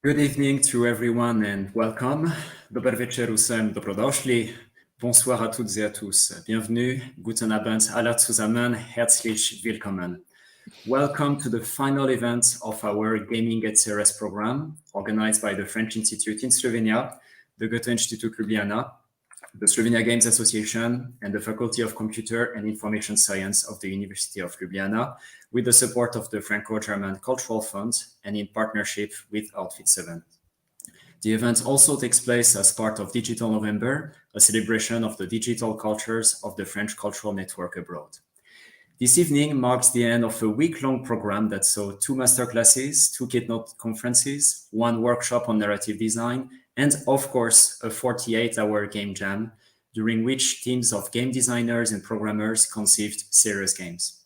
Good evening to everyone and welcome. Dober wieczór всем, dobrodošli. Bonsoir à toutes et à tous. Bienvenue. Guten Abend alle zusammen. Herzlich willkommen. Welcome to the final event of our Gaming at CRS program, organized by the French Institute in Slovenia, the Goethe-Institut Ljubljana, the Slovenia Games Association, and the Faculty of Computer and Information Science of the University of Ljubljana, with the support of the Franco-German Cultural Fund and in partnership with Outfit 7. The event also takes place as part of Digital November, a celebration of the digital cultures of the French cultural network abroad. This evening marks the end of a week-long program that saw 2 masterclasses, 2 keynote conferences, 1 workshop on narrative design, and of course, a 48-hour game jam, during which teams of game designers and programmers conceived serious games.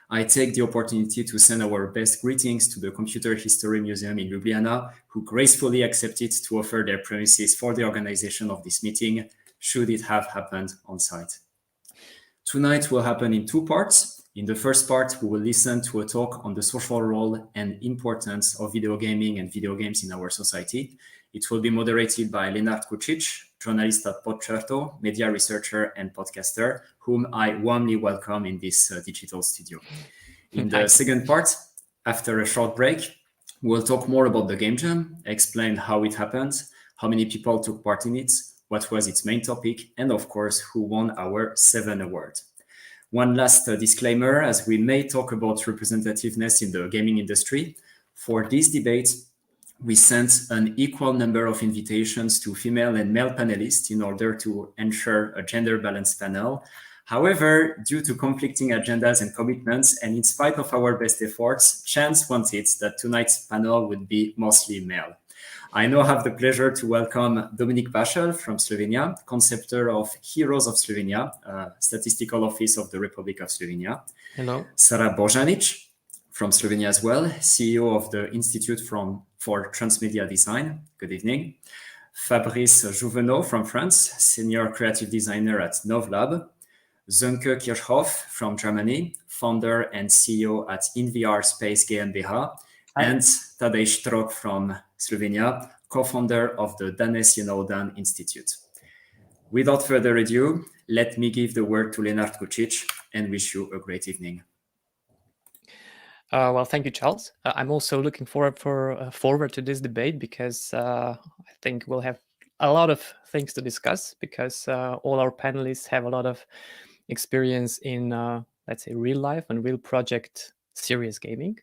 I take the opportunity to send our best greetings to the Computer History Museum in Ljubljana, who gracefully accepted to offer their premises for the organization of this meeting, should it have happened on site. Tonight will happen in 2 parts. In the first part, we will listen to a talk on the social role and importance of video gaming and video games in our society. It will be moderated by Lenart Kucic, journalist at Podčerto, media researcher and podcaster, whom I warmly welcome in this digital studio. In the second part, after a short break, we'll talk more about the game jam, explain how it happened, how many people took part in it, what was its main topic, and of course, who won our 7 award. One last disclaimer, as we may talk about representativeness in the gaming industry. For this debate, we sent an equal number of invitations to female and male panelists in order to ensure a gender-balanced panel. However, due to conflicting agendas and commitments, and in spite of our best efforts, chance wanted that tonight's panel would be mostly male. I now have the pleasure to welcome Dominik Bašel from Slovenia, conceptor of Heroes of Slovenia, statistical office of the Republic of Slovenia. Hello. Sara Božanić from Slovenia as well, CEO of the Institute for Transmedia Design. Good evening. Fabrice Jouvenot from France, senior creative designer at Novlab. Sönke Kirchhoff from Germany, founder and CEO at InVR Space GmbH. And Tadej Strok from Slovenia, co-founder of the Danes Jednodan Institute. Without further ado, let me give the word to Lenart Kucic and wish you a great evening. Well, thank you, Charles. I'm also looking forward to this debate because I think we'll have a lot of things to discuss because all our panelists have a lot of experience in, let's say, real life and real project serious gaming.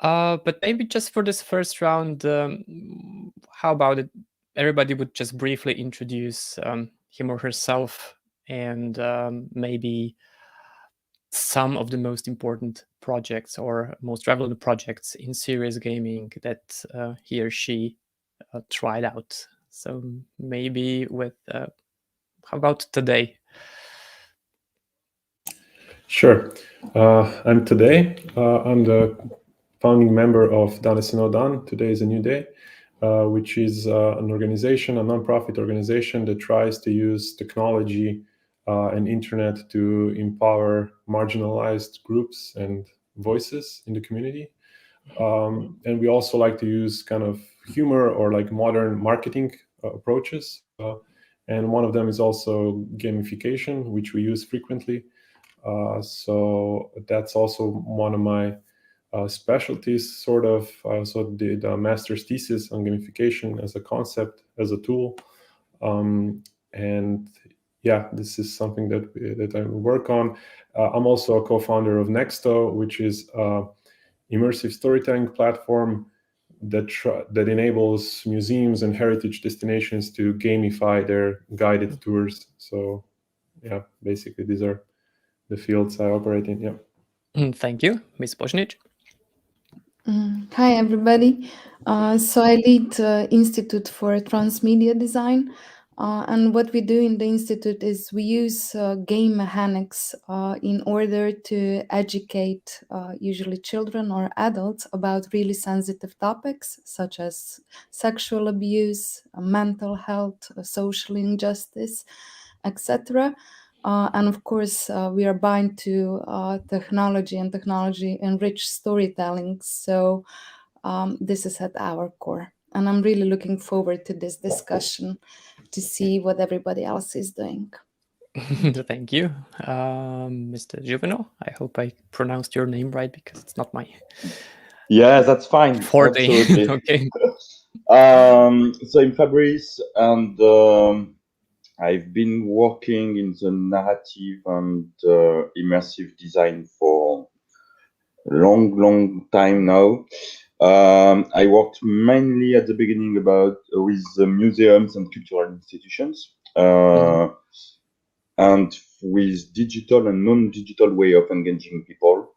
But maybe just for this first round, how about it? Everybody would just briefly introduce him or herself and maybe some of the most important projects or most relevant projects in serious gaming that he or she tried out. So maybe with, how about today? Sure. I'm today. I'm the founding member of Danes Jednodan. Today is a new day, which is an organization, a nonprofit organization that tries to use technology and internet to empower marginalized groups and voices in the community. And we also like to use kind of humor or like modern marketing approaches. And one of them is also gamification, which we use frequently. So that's also one of my specialties, sort of. I also did a master's thesis on gamification as a concept, as a tool. And yeah, this is something that I work on. I'm also a co-founder of Nexto, which is an immersive storytelling platform that enables museums and heritage destinations to gamify their guided tours. So yeah, basically these are the fields I operate in. Yeah. Thank you, Ms. Božanić. Hi, everybody. So I lead Institute for Transmedia Design. And what we do in the Institute is we use game mechanics in order to educate usually children or adults about really sensitive topics such as sexual abuse, mental health, social injustice, etc. And of course, we are bound to technology and technology-enriched storytelling. So This is at our core. And I'm really looking forward to this discussion to see what everybody else is doing. Thank you. Mr. Juvenal, I hope I pronounced your name right because it's not my Yeah, that's fine. forte. Absolutely. Okay. So I'm Fabrice, and I've been working in the narrative and immersive design for a long time now. I worked mainly at the beginning with museums and cultural institutions, and with digital and non-digital way of engaging people.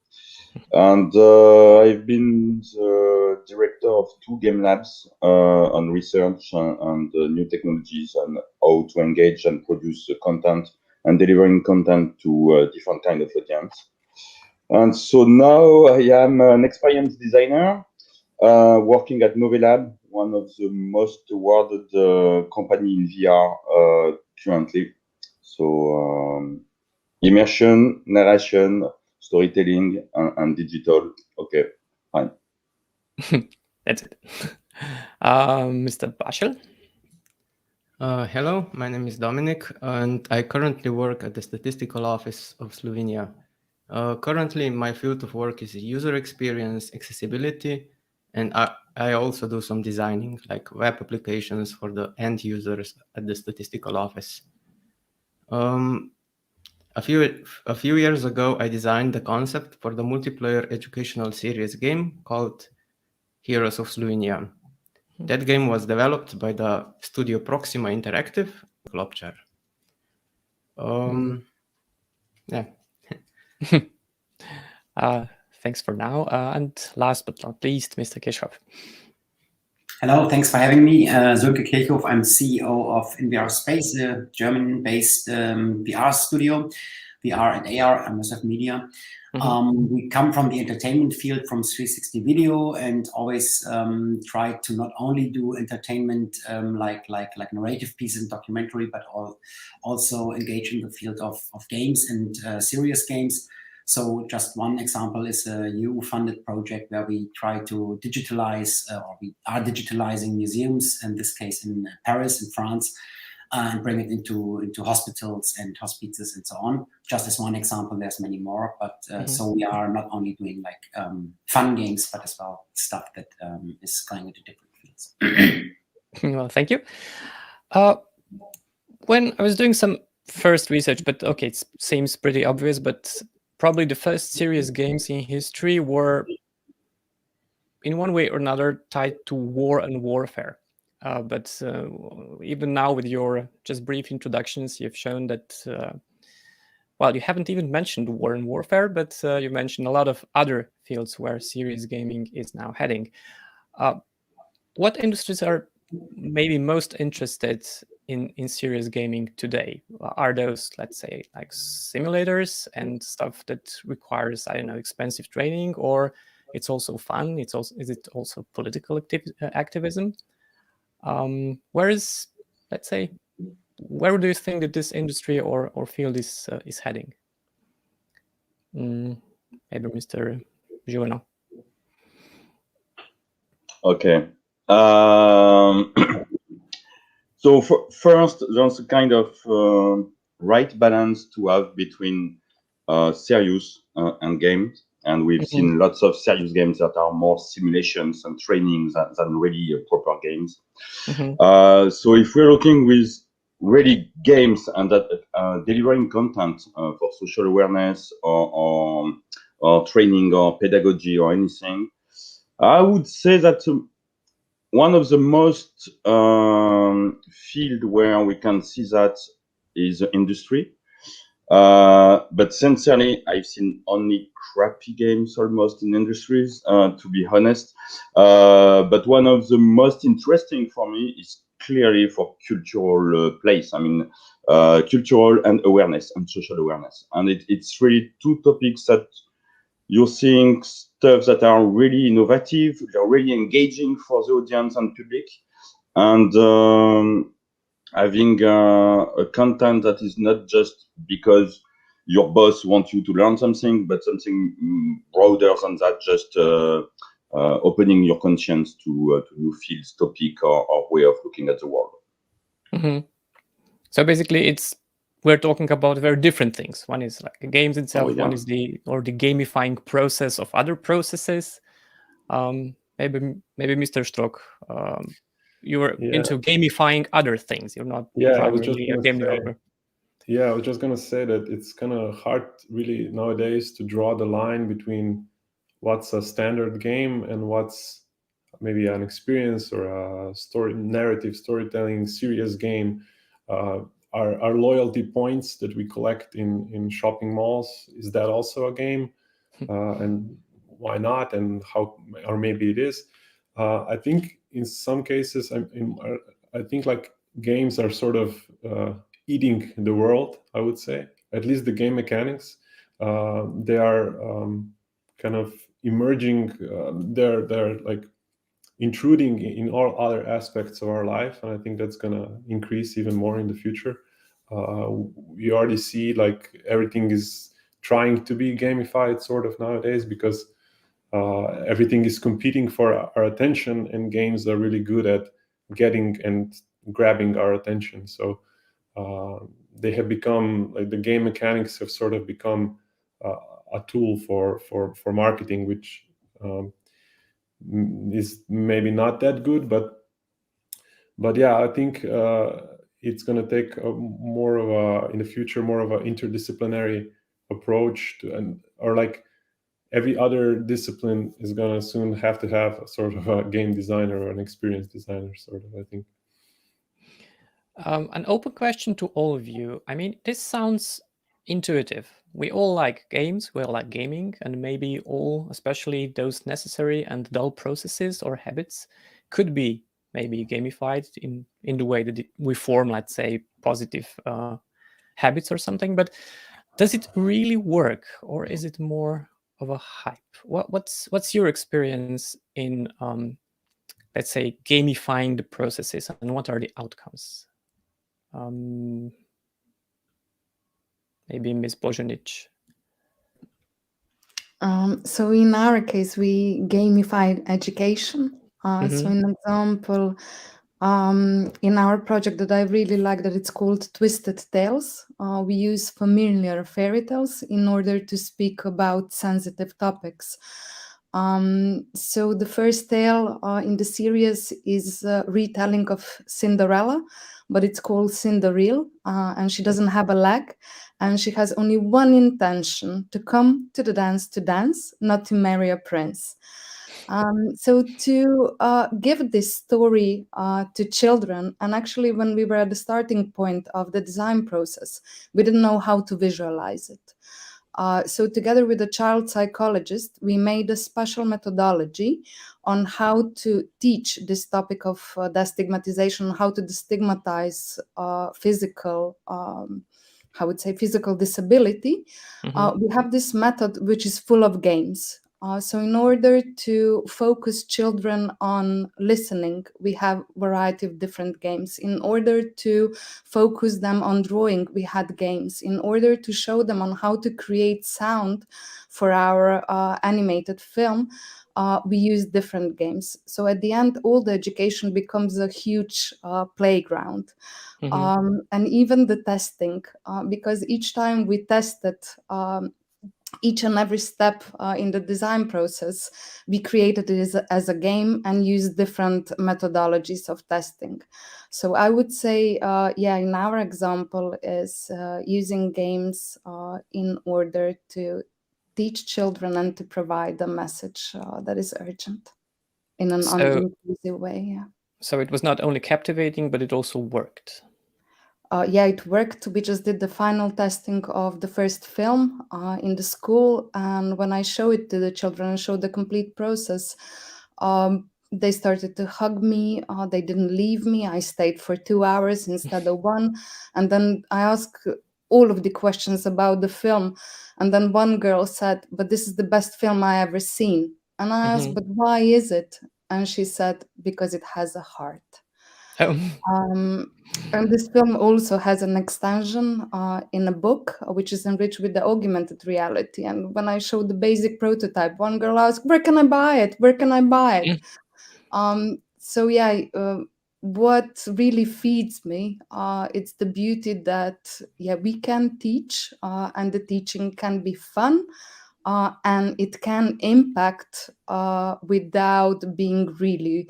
And I've been the director of 2 game labs on research and new technologies and how to engage and produce content and delivering content to different kind of audience. And so now I am an experienced designer working at Novelab, one of the most awarded company in VR currently. So immersion, narration, storytelling, and digital. Okay, fine. That's it. Mr. Baschel? Hello, my name is Dominic, and I currently work at the Statistical Office of Slovenia. Currently, my field of work is user experience, accessibility, and I also do some designing, like web applications for the end users at the Statistical Office. A few years ago, I designed the concept for the multiplayer educational series game called Heroes of Slovenia. That game was developed by the studio Proxima Interactive, Ljubljana. Yeah. Thanks for now. And last but not least, Mr. Keshav. Hello, thanks for having me. Sönke Kirchhoff, I'm CEO of InVR Space, a German-based VR studio, VR and AR, immersive media. We come from the entertainment field, from 360 video, and always try to not only do entertainment like narrative piece and documentary, but also engage in the field of games and serious games. So just one example is a EU-funded project where we try to digitalize, or we are digitalizing museums, in this case in Paris, in France, and bring it into hospitals and hospices and so on. Just as one example, there's many more. But so we are not only doing like fun games, but as well stuff that is going into different fields. Well, thank you. When I was doing some first research, but okay, it seems pretty obvious, but probably the first serious games in history were, in one way or another, tied to war and warfare. But even now, with your just brief introductions, you've shown that, well, you haven't even mentioned war and warfare, but you mentioned a lot of other fields where serious gaming is now heading. What industries are maybe most interested in serious gaming today? Are those, let's say, like simulators and stuff that requires, I don't know, expensive training, or it's also fun? Is it also political activism? Where is, let's say, where do you think that this industry or field is heading? Maybe Mr. Juvenal. Okay. So first, there's a kind of right balance to have between serious and games. And we've seen lots of serious games that are more simulations and trainings than really proper games. So if we're looking with really games and that delivering content for social awareness or training or pedagogy or anything, I would say that one of the most field where we can see that is industry. But sincerely, I've seen only crappy games almost in industries, to be honest. But one of the most interesting for me is clearly for cultural place. I mean, cultural and awareness and social awareness. And it's really 2 topics that you're seeing stuff that are really innovative, they're really engaging for the audience and public, and having a content that is not just because your boss wants you to learn something, but something broader than that, just opening your conscience to new fields, topic, or way of looking at the world. So basically, we're talking about very different things. One is like the games itself. yeah. One is the gamifying process of other processes. Maybe Mr. Strock, you were into gamifying other things. You're not primarily a game developer. Yeah, I was just gonna say that it's kind of hard, really, nowadays to draw the line between what's a standard game and what's maybe an experience or a storytelling serious game. Our loyalty points that we collect in shopping malls, is that also a game? And why not? And how? Or maybe it is. I think in some cases, I think like games are sort of eating the world. I would say, at least the game mechanics, they are kind of emerging. They're like intruding in all other aspects of our life, and I think that's going to increase even more in the future. We already see like everything is trying to be gamified sort of nowadays, because everything is competing for our attention, and games are really good at getting and grabbing our attention. So they have become, like, the game mechanics have sort of become a tool for marketing, which is maybe not that good, but yeah, I think it's going to take more of a, in the future, more of an interdisciplinary approach to, or like every other discipline is going to soon have to have a sort of a game designer or an experienced designer, sort of, I think. An open question to all of you. I mean, this sounds intuitive. We all like games, we all like gaming, and maybe all, especially those necessary and dull processes or habits, could be maybe gamified in the way that we form, let's say, positive habits or something. But does it really work, or is it more of a hype? What's your experience in, let's say, gamifying the processes, and what are the outcomes? Maybe Ms. Bojanic. So in our case, we gamified education. So an example, in our project that I really like, that it's called Twisted Tales. We use familiar fairy tales in order to speak about sensitive topics. So the first tale in the series is a retelling of Cinderella, but it's called Cinderella, and she doesn't have a leg, and she has only one intention: to come to the dance, not to marry a prince. So to give this story to children, and actually when we were at the starting point of the design process, we didn't know how to visualize it. So together with a child psychologist, we made a special methodology on how to teach this topic of destigmatization, how to destigmatize physical, I would say, physical disability. We have this method which is full of games. So in order to focus children on listening, we have a variety of different games. In order to focus them on drawing, we had games. In order to show them on how to create sound for our animated film, we use different games. So at the end, all the education becomes a huge playground. And even the testing, because each time we tested each and every step in the design process, we created it as a game and used different methodologies of testing. So I would say, in our example is using games in order to teach children and to provide a message that is urgent in an inclusive way. Yeah. So it was not only captivating, but it also worked. It worked. We just did the final testing of the first film in the school, and when I show it to the children and show the complete process, they started to hug me. They didn't leave me. I stayed for 2 hours instead of 1, and then I asked all of the questions about the film, and then one girl said, "But this is the best film I ever seen." And I asked, "But why is it?" And she said, "Because it has a heart." And this film also has an extension in a book, which is enriched with the augmented reality. And when I showed the basic prototype, one girl asked, "Where can I buy it? Where can I buy it?" So yeah, what really feeds me, it's the beauty that we can teach, and the teaching can be fun, and it can impact without being really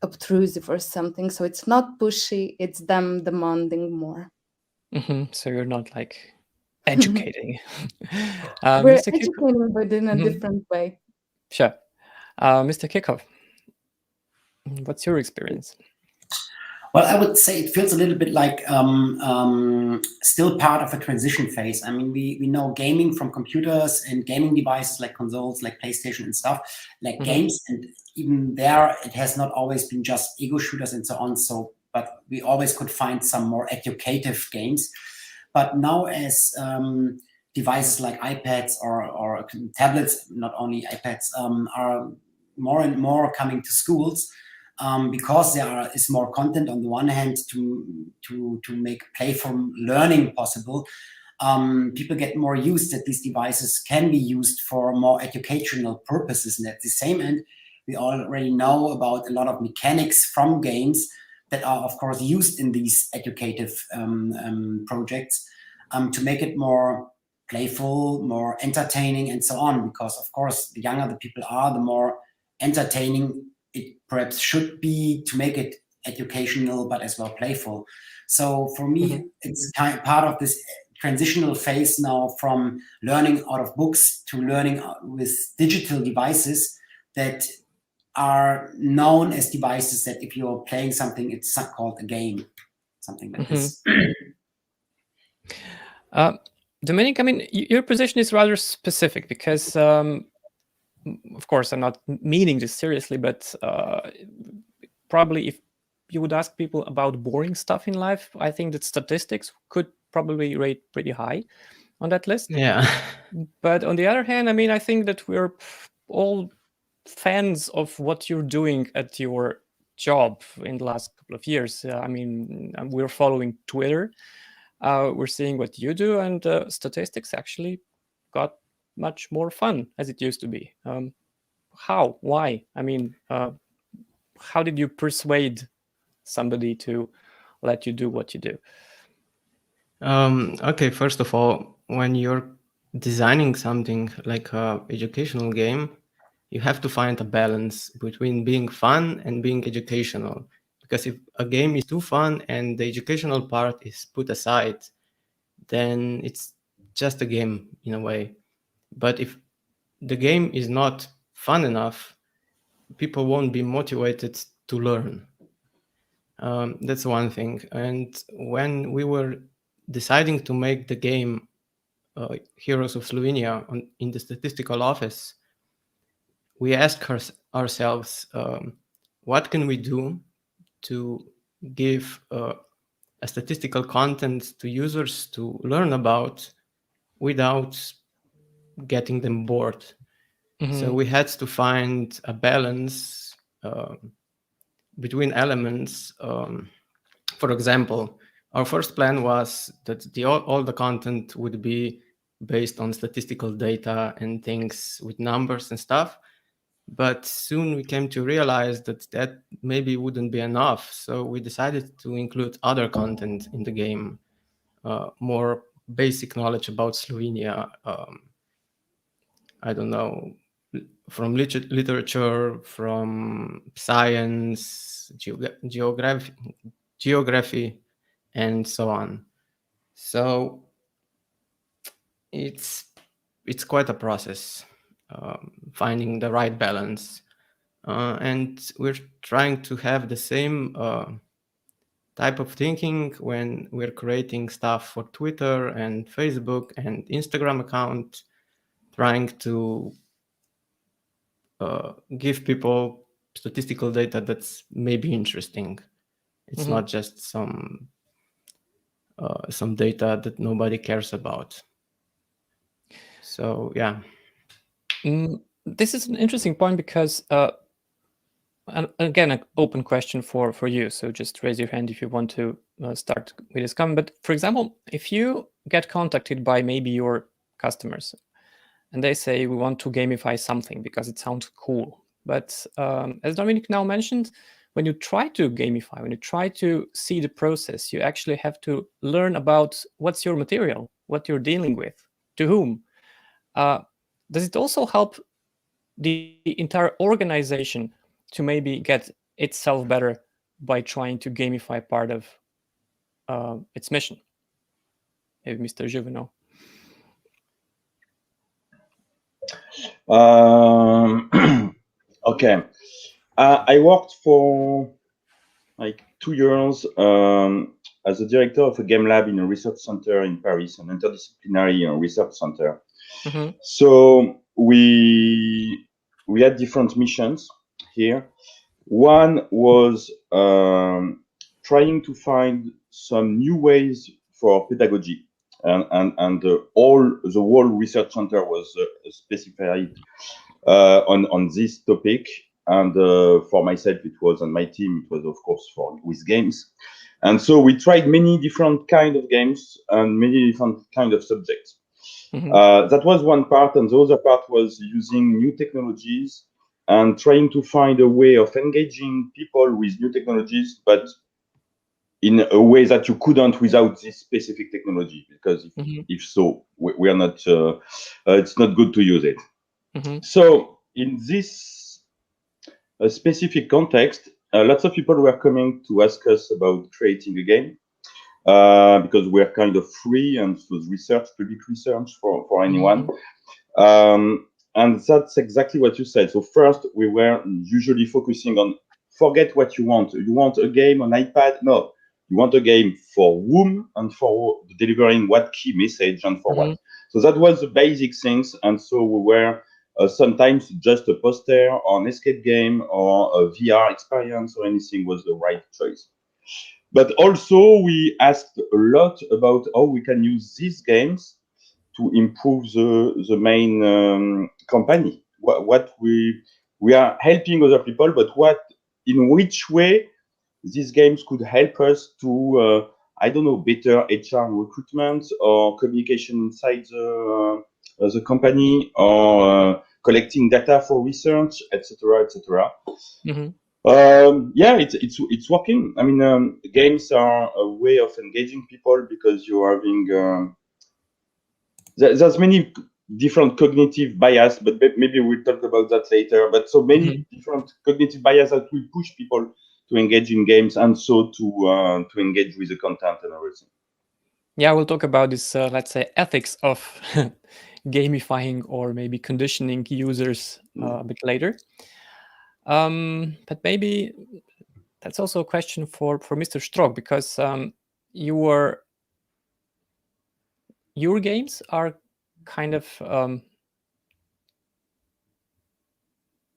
obtrusive or something. So it's not pushy, it's them demanding more. So you're not like educating. We're Mr. Kickoff. educating, but in a different way. Sure. Mr. Kickoff, what's your experience? Well, I would say it feels a little bit like still part of a transition phase. I mean, we know gaming from computers and gaming devices like consoles, like PlayStation and stuff, like games. And even there, it has not always been just ego shooters and so on. So, but we always could find some more educative games. But now as devices like iPads or tablets, not only iPads, are more and more coming to schools, because there is more content on the one hand to make playful learning possible. People get more used that these devices can be used for more educational purposes. And at the same end, we already know about a lot of mechanics from games that are, of course, used in these educative projects to make it more playful, more entertaining, and so on. Because, of course, the younger the people are, the more entertaining it perhaps should be to make it educational, but as well playful. So for me, it's kind of part of this transitional phase now from learning out of books to learning with digital devices that are known as devices that if you're playing something, it's called a game, something like this. Dominic, I mean, your position is rather specific because, of course, I'm not meaning this seriously, but probably if you would ask people about boring stuff in life, I think that statistics could probably rate pretty high on that list. Yeah. But on the other hand, I mean, I think that we're all fans of what you're doing at your job in the last couple of years. I mean, we're following Twitter. We're seeing what you do, and statistics actually got much more fun as it used to be. How? Why? I mean, how did you persuade somebody to let you do what you do? Okay, first of all, when you're designing something like an educational game, you have to find a balance between being fun and being educational. Because if a game is too fun and the educational part is put aside, then it's just a game in a way. But if the game is not fun enough, people won't be motivated to learn. That's one thing. And when we were deciding to make the game Heroes of Slovenia in the statistical office, we asked ourselves, what can we do to give a statistical content to users to learn about without getting them bored? So we had to find a balance between elements. For example, our first plan was that all the content would be based on statistical data and things with numbers and stuff. But soon we came to realize that maybe wouldn't be enough. So we decided to include other content in the game, more basic knowledge about Slovenia. I don't know, from literature, from science, geography, and so on. So it's quite a process, finding the right balance. And we're trying to have the same type of thinking when we're creating stuff for Twitter and Facebook and Instagram account, trying to give people statistical data that's maybe interesting. It's not just some data that nobody cares about. So yeah. This is an interesting point because And again, an open question for you. So just raise your hand if you want to start with this comment. But for example, if you get contacted by maybe your customers and they say, we want to gamify something because it sounds cool. But as Dominic now mentioned, when you try to gamify, when you try to see the process, you actually have to learn about what's your material, what you're dealing with, to whom. Does it also help the entire organization to maybe get itself better by trying to gamify part of its mission? Maybe Mr. Juvenal. Okay. I worked for like 2 years as a director of a game lab in a research center in Paris, an interdisciplinary research center. Mm-hmm. So we had different missions here. One was trying to find some new ways for pedagogy, and the whole research center was specified on this topic. And for myself, it was, and my team, it was of course with games. And so we tried many different kind of games and many different kind of subjects. Mm-hmm. That was one part, and the other part was using new technologies and trying to find a way of engaging people with new technologies, but in a way that you couldn't without this specific technology, because if so, we are not. It's not good to use it. Mm-hmm. So in this specific context, lots of people were coming to ask us about creating a game. Because we're kind of free and it was research, public research for anyone. And that's exactly what you said. So first, we were usually focusing on, forget what you want. You want a game on iPad? No. You want a game for whom and for delivering what key message and for what. So that was the basic things. And so we were sometimes just a poster or an escape game or a VR experience or anything was the right choice. But also we asked a lot about how we can use these games to improve the main company. What we are helping other people, but in which way these games could help us to I don't know, better HR recruitment or communication inside the company or collecting data for research, etc., etc. Yeah, it's working. I mean, games are a way of engaging people because you're having there's many different cognitive bias, but maybe we'll talk about that later. But so many different cognitive bias that will push people to engage in games and so to engage with the content and everything. Yeah, we'll talk about this, let's say, ethics of gamifying or maybe conditioning users a bit later. But maybe that's also a question for Mr. Strock, because your games are kind of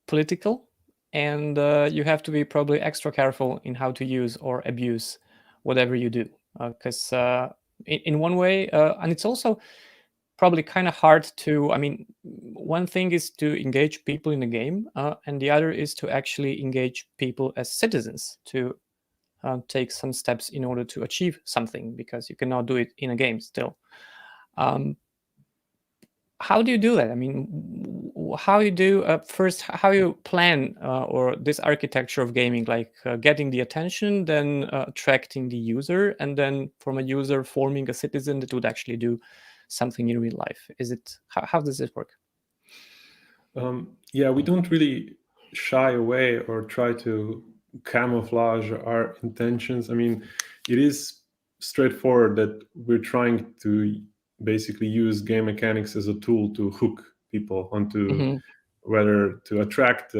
political, and you have to be probably extra careful in how to use or abuse whatever you do, because in one way, and it's also probably kind of hard to, I mean, one thing is to engage people in a game, and the other is to actually engage people as citizens to take some steps in order to achieve something, because you cannot do it in a game still. How do you do that? I mean, how you do first, how you plan or this architecture of gaming, like getting the attention, then attracting the user, and then from a user forming a citizen that would actually do something in real life? Is it, how does it work? Yeah, we don't really shy away or try to camouflage our intentions. I mean, it is straightforward that we're trying to basically use game mechanics as a tool to hook people onto whether to attract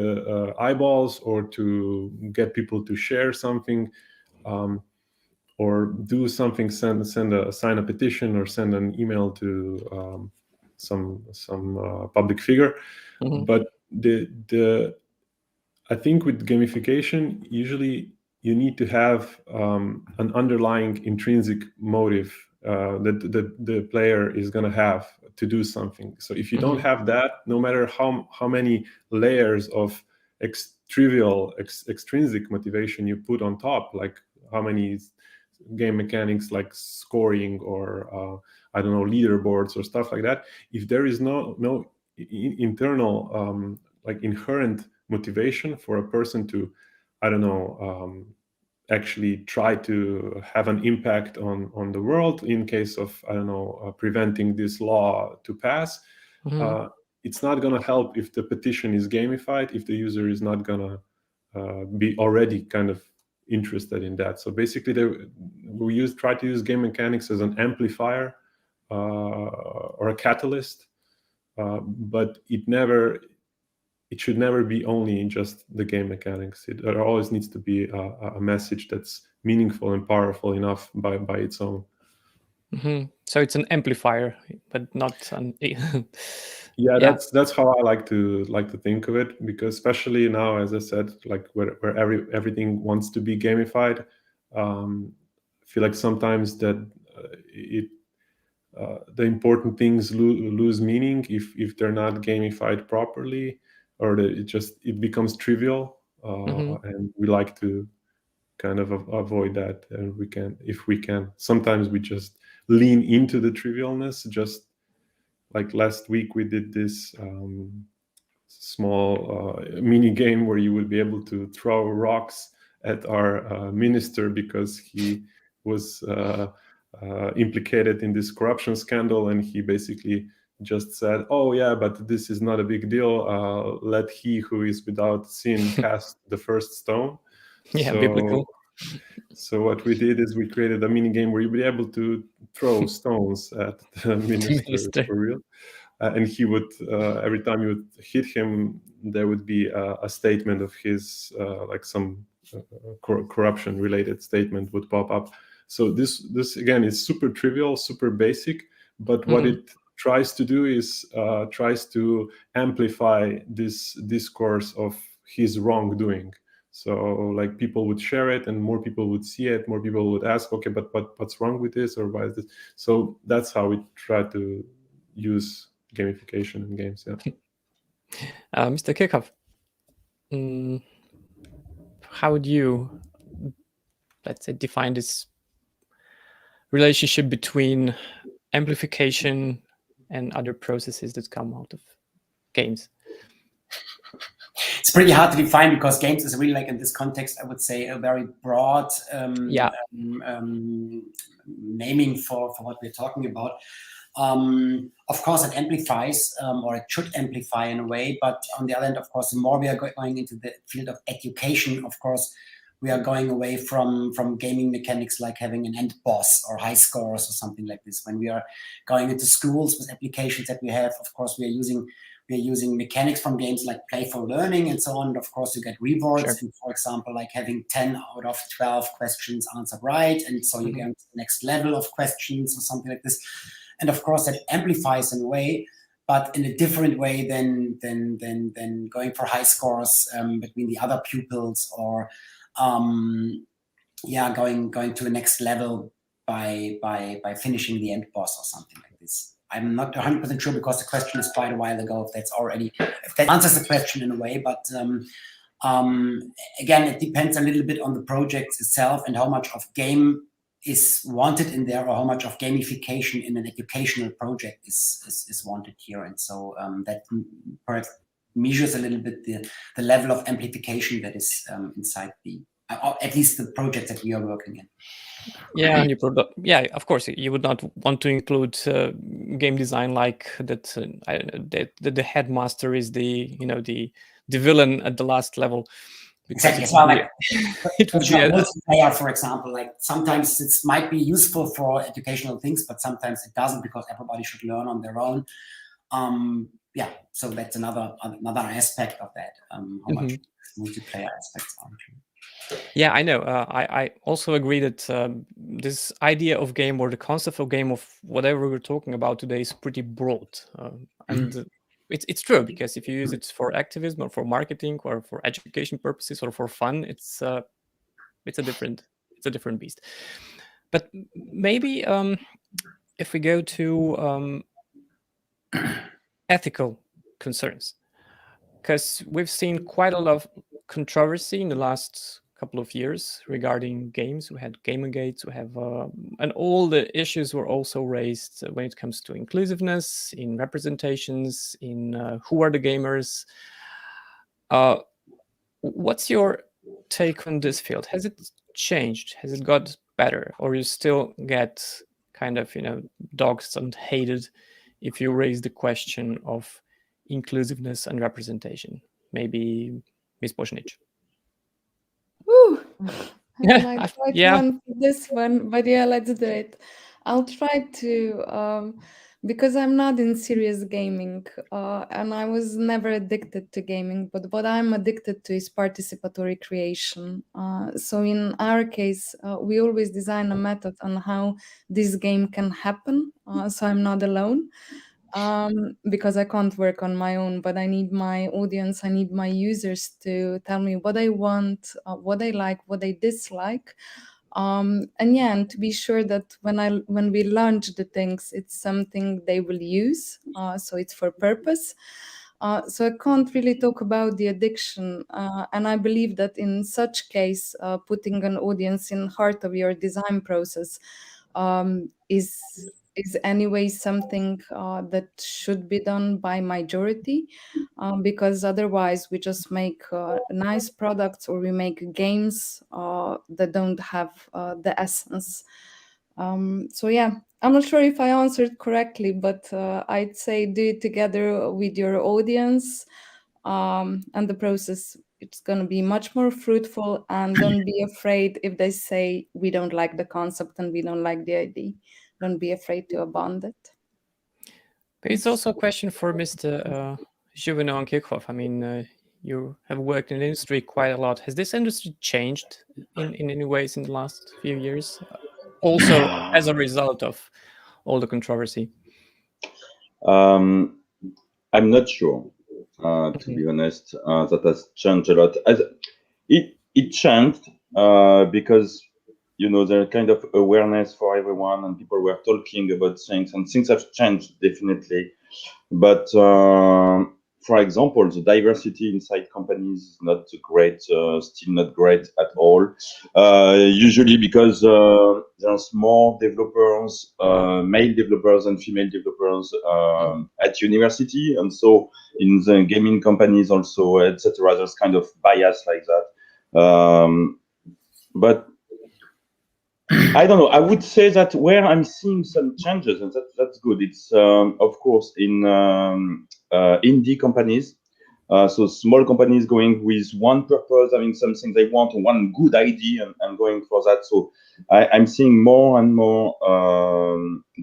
eyeballs or to get people to share something, or do something, sign a petition or send an email to some public figure. But I think with gamification, usually you need to have an underlying intrinsic motive that the player is going to have to do something. So if you don't have that, no matter how many layers of trivial extrinsic motivation you put on top, like how many game mechanics like scoring or I don't know, leaderboards or stuff like that, if there is no internal like inherent motivation for a person to, I don't know, actually try to have an impact on the world in case of, I don't know, preventing this law to pass, it's not going to help if the petition is gamified, if the user is not going to be already kind of interested in that. So basically we try to use game mechanics as an amplifier or a catalyst, but it should never be only just the game mechanics. There always needs to be a message that's meaningful and powerful enough by its own. So it's an amplifier, but not an. Yeah, that's how I like to think of it, because especially now, as I said, like where everything wants to be gamified, I feel like sometimes that the important things lose meaning if they're not gamified properly, or it becomes trivial, and we like to kind of avoid that. And if we can, sometimes we just lean into the trivialness. Just like last week, we did this small mini game where you would be able to throw rocks at our minister because he was implicated in this corruption scandal, and he basically just said, "Oh yeah, but this is not a big deal. Let he who is without sin cast the first stone." Yeah, biblical. So what we did is we created a mini game where you'd be able to throw stones at the minister for real. And he would, every time you would hit him, there would be a statement of his, like some corruption-related statement would pop up. So this again is super trivial, super basic, but what it tries to do is tries to amplify this discourse of his wrongdoing. So like people would share it, and more people would see it, more people would ask, okay, but what's wrong with this, or why is this? So that's how we try to use gamification in games. Mr. Kirchhoff, how would you, let's say, define this relationship between amplification and other processes that come out of games? It's pretty hard to define, because games is really, like in this context, I would say, a very broad naming for what we're talking about. Of course, it amplifies, or it should amplify in a way. But on the other hand, of course, the more we are going into the field of education, of course, we are going away from gaming mechanics like having an end boss or high scores or something like this. When we are going into schools with applications that we have, of course, we are using mechanics from games like playful learning and so on. And of course, you get rewards. Sure. And for example, like having 10 out of 12 questions answered right. And so you get to the next level of questions or something like this. And of course, that amplifies in a way, but in a different way than going for high scores between the other pupils, or going to the next level by finishing the end boss or something like this. I'm not 100% sure, because the question is quite a while ago, if that answers the question in a way. But again, it depends a little bit on the project itself and how much of game is wanted in there, or how much of gamification in an educational project is wanted here. And so that perhaps measures a little bit the level of amplification that is inside at least the project that we are working in. Yeah, and of course, you would not want to include game design like that. The headmaster is the villain at the last level. Exactly. So like it would be multiplayer, for example. Like sometimes it might be useful for educational things, but sometimes it doesn't, because everybody should learn on their own. So that's another aspect of that. How much multiplayer aspects are. Yeah, I know. I also agree that this idea of game, or the concept of game, of whatever we're talking about today, is pretty broad, and it's true, because if you use it for activism or for marketing or for education purposes or for fun, it's a different beast. But maybe if we go to ethical concerns, because we've seen quite a controversy in the last couple of years regarding games. We had Gamergate, we have, and all the issues were also raised when it comes to inclusiveness, in representations, in who are the gamers. What's your take on this field? Has it changed? Has it got better, or you still get kind of dogged and hated if you raise the question of inclusiveness and representation? Maybe Ms. Boschnich. Woo! I might try to Yeah. answer this one, but yeah, let's do it. I'll try to, because I'm not in serious gaming, and I was never addicted to gaming, but what I'm addicted to is participatory creation. So in our case, we always design a method on how this game can happen, so I'm not alone. Because I can't work on my own, but I need my audience, I need my users to tell me what I want, what I like, what I dislike. And to be sure that when we launch the things, it's something they will use, so it's for purpose. So I can't really talk about the addiction, and I believe that in such case, putting an audience in heart of your design process is anyway something that should be done by majority, because otherwise we just make nice products, or we make games that don't have the essence. So yeah, I'm not sure if I answered correctly, but I'd say do it together with your audience, and the process, it's going to be much more fruitful. And don't be afraid if they say we don't like the concept and we don't like the idea. Don't be afraid to abandon it. But it's also a question for Mr. Juvenal and Kirchhoff. I mean, you have worked in the industry quite a lot. Has this industry changed in any ways in the last few years? Also, as a result of all the controversy? I'm not sure, to be honest. That has changed a lot. It changed because there's kind of awareness for everyone, and people were talking about things, and things have changed definitely. But for example, the diversity inside companies is not great, still not great at all. Usually because there's more developers, male developers and female developers at university, and so in the gaming companies also, etc. There's kind of bias like that. But I don't know. I would say that where I'm seeing some changes, and that's good. It's of course in indie companies, so small companies going with one purpose, having something they want, one good idea, and going for that. So I'm seeing more and more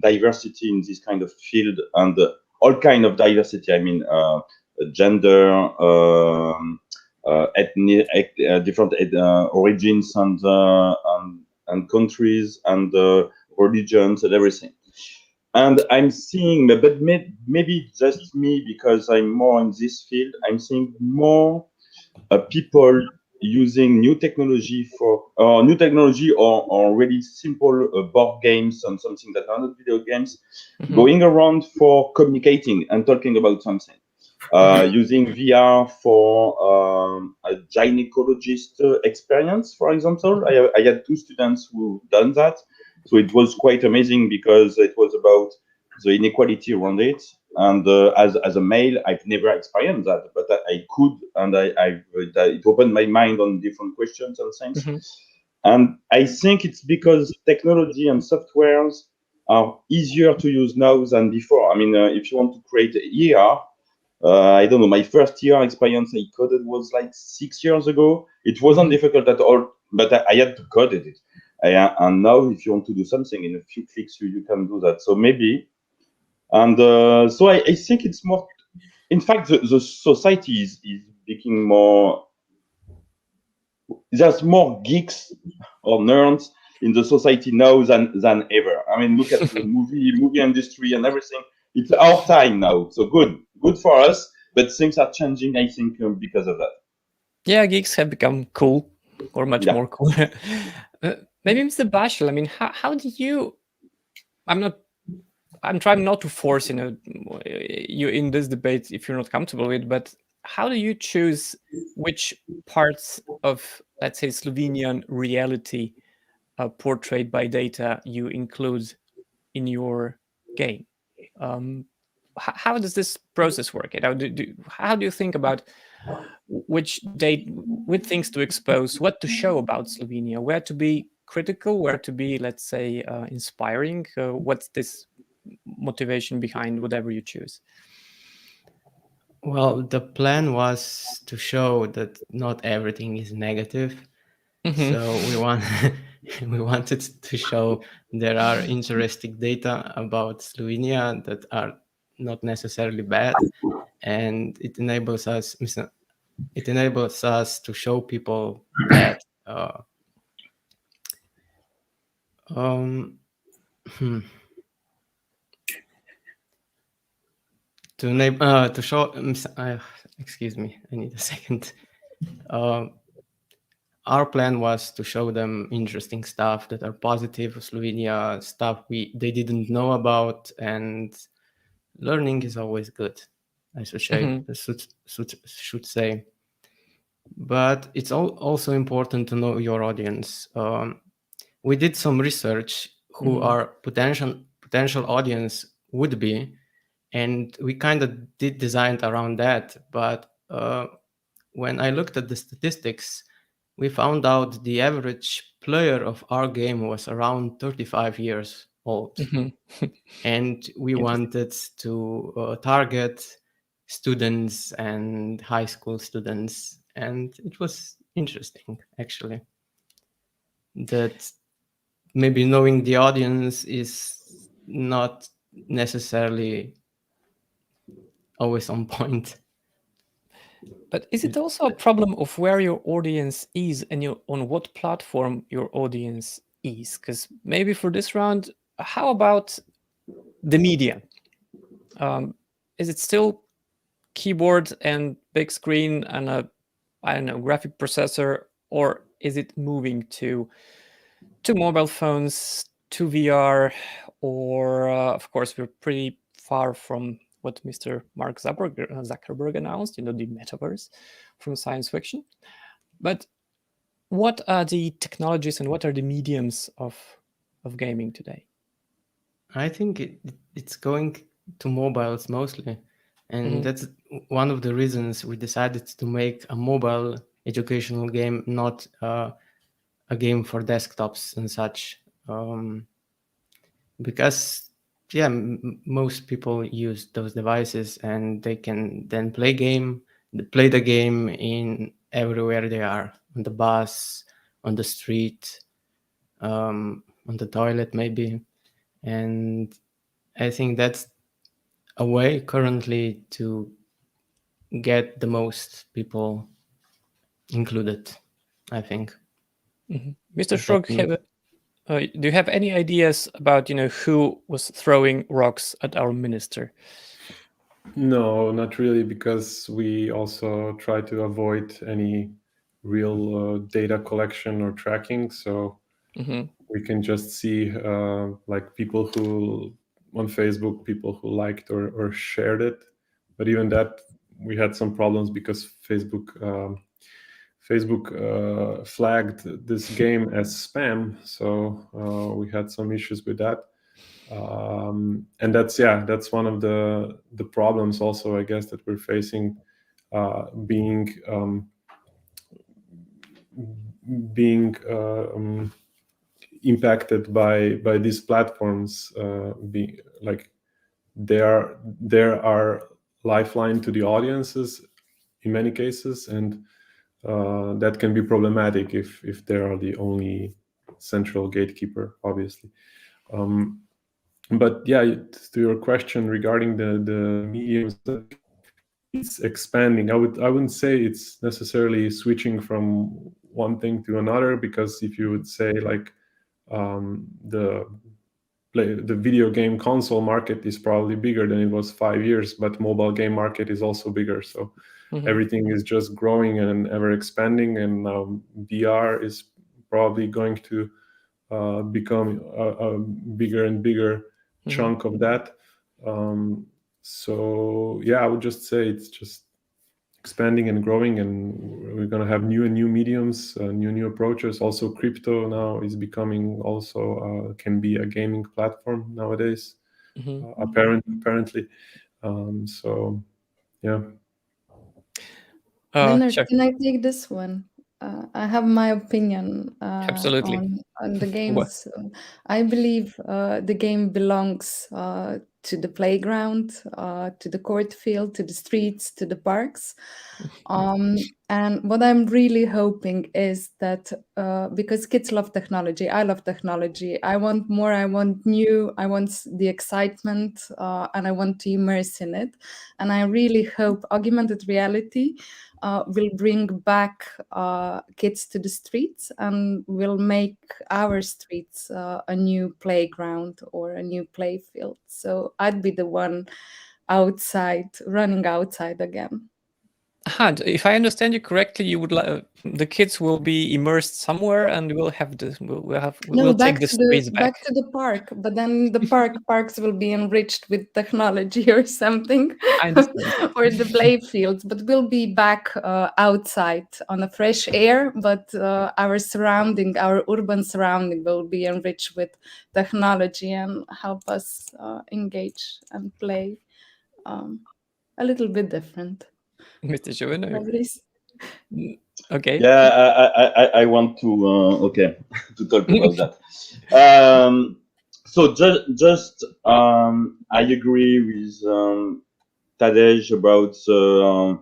diversity in this kind of field, and all kind of diversity. I mean, gender, ethnic, different origins, and countries, and religions, and everything. And I'm seeing, but maybe just me, because I'm more in this field, I'm seeing more people using new technology or really simple board games and something that are not video games, going around for communicating and talking about something. Using VR for a gynecologist experience, for example. I had 2 students who done that. So it was quite amazing, because it was about the inequality around it. And as a male, I've never experienced that, but I could, and it opened my mind on different questions and things. And I think it's because technology and softwares are easier to use now than before. I mean, if you want to create ER, I don't know, my first year experience I coded was like 6 years ago. It wasn't difficult at all, but I had to code it. And now if you want to do something in a few clicks, you can do that. So maybe, and so I think it's more, in fact, the society is becoming more, there's more geeks or nerds in the society now than ever. I mean, look at the movie industry and everything. It's our time now, so good for us. But things are changing, I think, because of that. Yeah, geeks have become cool, or much more cool. Maybe Mr. Bashel, I mean, how do you? I'm trying not to force you in this debate if you're not comfortable with, but how do you choose which parts of, let's say, Slovenian reality portrayed by data you include in your game? How does this process work? How do you think about which things to expose, what to show about Slovenia, where to be critical, where to be, let's say, inspiring? What's this motivation behind whatever you choose? Well, the plan was to show that not everything is negative. So we wanted to show there are interesting data about Slovenia that are not necessarily bad, and it enables us to show people that to show excuse me, I need a second. Our plan was to show them interesting stuff that are positive of Slovenia, stuff they didn't know about, and learning is always good, I should say. Should say. But it's also important to know your audience. We did some research who our potential audience would be, and we kind of did design around that. But when I looked at the statistics, we found out the average player of our game was around 35 years old. And we wanted to target students and high school students. And it was interesting, actually, that maybe knowing the audience is not necessarily always on point. But is it also a problem of where your audience is and on what platform your audience is? Because maybe for this round, how about the media? Is it still keyboard and big screen and a, I don't know, graphic processor, or is it moving to mobile phones, to VR, or of course we're pretty far from what Mr. Mark Zuckerberg announced, the metaverse from science fiction. But what are the technologies and what are the mediums of gaming today? I think it's going to mobiles mostly. And that's one of the reasons we decided to make a mobile educational game, not a game for desktops and such. Because most people use those devices and they can then play the game in everywhere they are, on the bus, on the street, on the toilet maybe. And I think that's a way currently to get the most people included, I think. Mr. Shrug, do you have any ideas about who was throwing rocks at our minister? No, not really, because we also try to avoid any real data collection or tracking. So we can just see like people who on Facebook, people who liked or shared it. But even that, we had some problems because Facebook flagged this game as spam. So we had some issues with that. And that's one of the problems also, I guess, that we're facing, being impacted by these platforms, being like they are lifeline to the audiences in many cases, and that can be problematic if they are the only central gatekeeper, obviously. But yeah, to your question regarding the mediums, it's expanding. I wouldn't say it's necessarily switching from one thing to another, because if you would say like the video game console market is probably bigger than it was 5 years, but mobile game market is also bigger. So everything is just growing and ever expanding, and VR is probably going to become a bigger and bigger chunk of that. So yeah, I would just say it's just expanding and growing, and we're going to have new and new mediums, new approaches. Also, crypto now is becoming also can be a gaming platform nowadays. Apparently. So, yeah. Leonard, Sure. can I take this one? I have my opinion Absolutely. on the games. I believe the game belongs to the playground, to the court field, to the streets, to the parks. And what I'm really hoping is that because kids love technology, I love technology. I want more, I want new, I want the excitement, and I want to immerse in it. And I really hope augmented reality will bring back kids to the streets and will make our streets a new playground or a new playfield. So I'd be the one outside, running outside again. If I understand you correctly, you would the kids will be immersed somewhere, and we'll have we'll take the streets back to the park. But then the parks will be enriched with technology or something, I understand. or the play fields. But we'll be back outside on a fresh air. But our surrounding, our urban surrounding, will be enriched with technology and help us engage and play a little bit different. Mr. Joven, Fabrice? okay. Yeah, I want to to talk about that. So just I agree with Tadej about the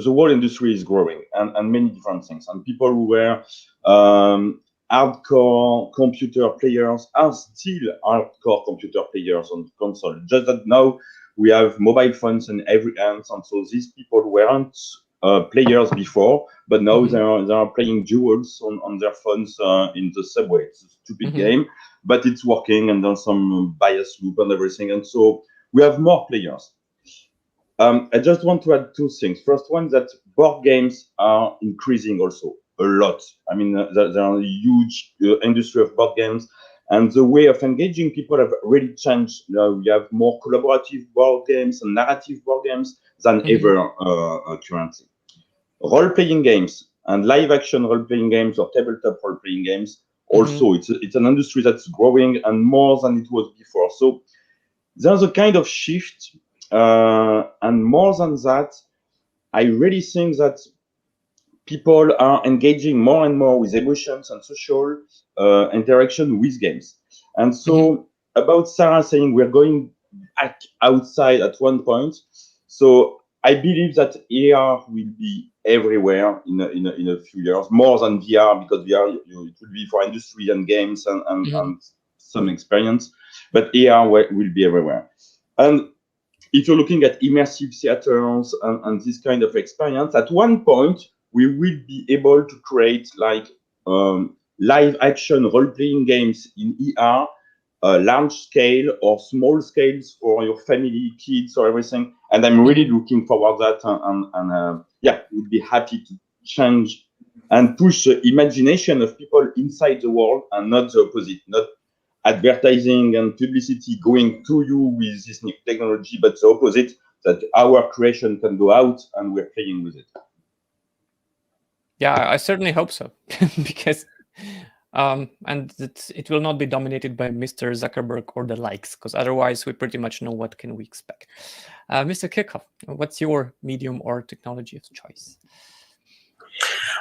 whole industry is growing and many different things, and people who were hardcore computer players are still hardcore computer players on console. Just that now we have mobile phones in every hand, and so these people weren't players before, but now they are playing duels on their phones in the subway. It's a stupid game, but it's working, and there's some bias loop and everything, and so we have more players. I just want to add two things. First one, that board games are increasing also a lot. I mean, there are a huge industry of board games, and the way of engaging people have really changed. We have more collaborative board games and narrative board games than ever currently. Role-playing games and live-action role-playing games or tabletop role-playing games also, it's an industry that's growing and more than it was before. So there's a kind of shift, and more than that, I really think that people are engaging more and more with emotions and social interaction with games. And so about Sarah saying we're going back outside at one point, so I believe that AR will be everywhere in a few years, more than VR, because VR it will be for industry and games and some experience, but AR will be everywhere. And if you're looking at immersive theaters and this kind of experience, at one point we will be able to create like live action role-playing games in ER, large scale or small scales for your family, kids, or everything. And I'm really looking forward to that, and yeah, we'll be happy to change and push the imagination of people inside the world, and not the opposite, not advertising and publicity going to you with this new technology, but the opposite, that our creation can go out and we're playing with it. Yeah, I certainly hope so, because and it will not be dominated by Mr. Zuckerberg or the likes, because otherwise we pretty much know what can we expect. Mr. Kirchhoff, what's your medium or technology of choice?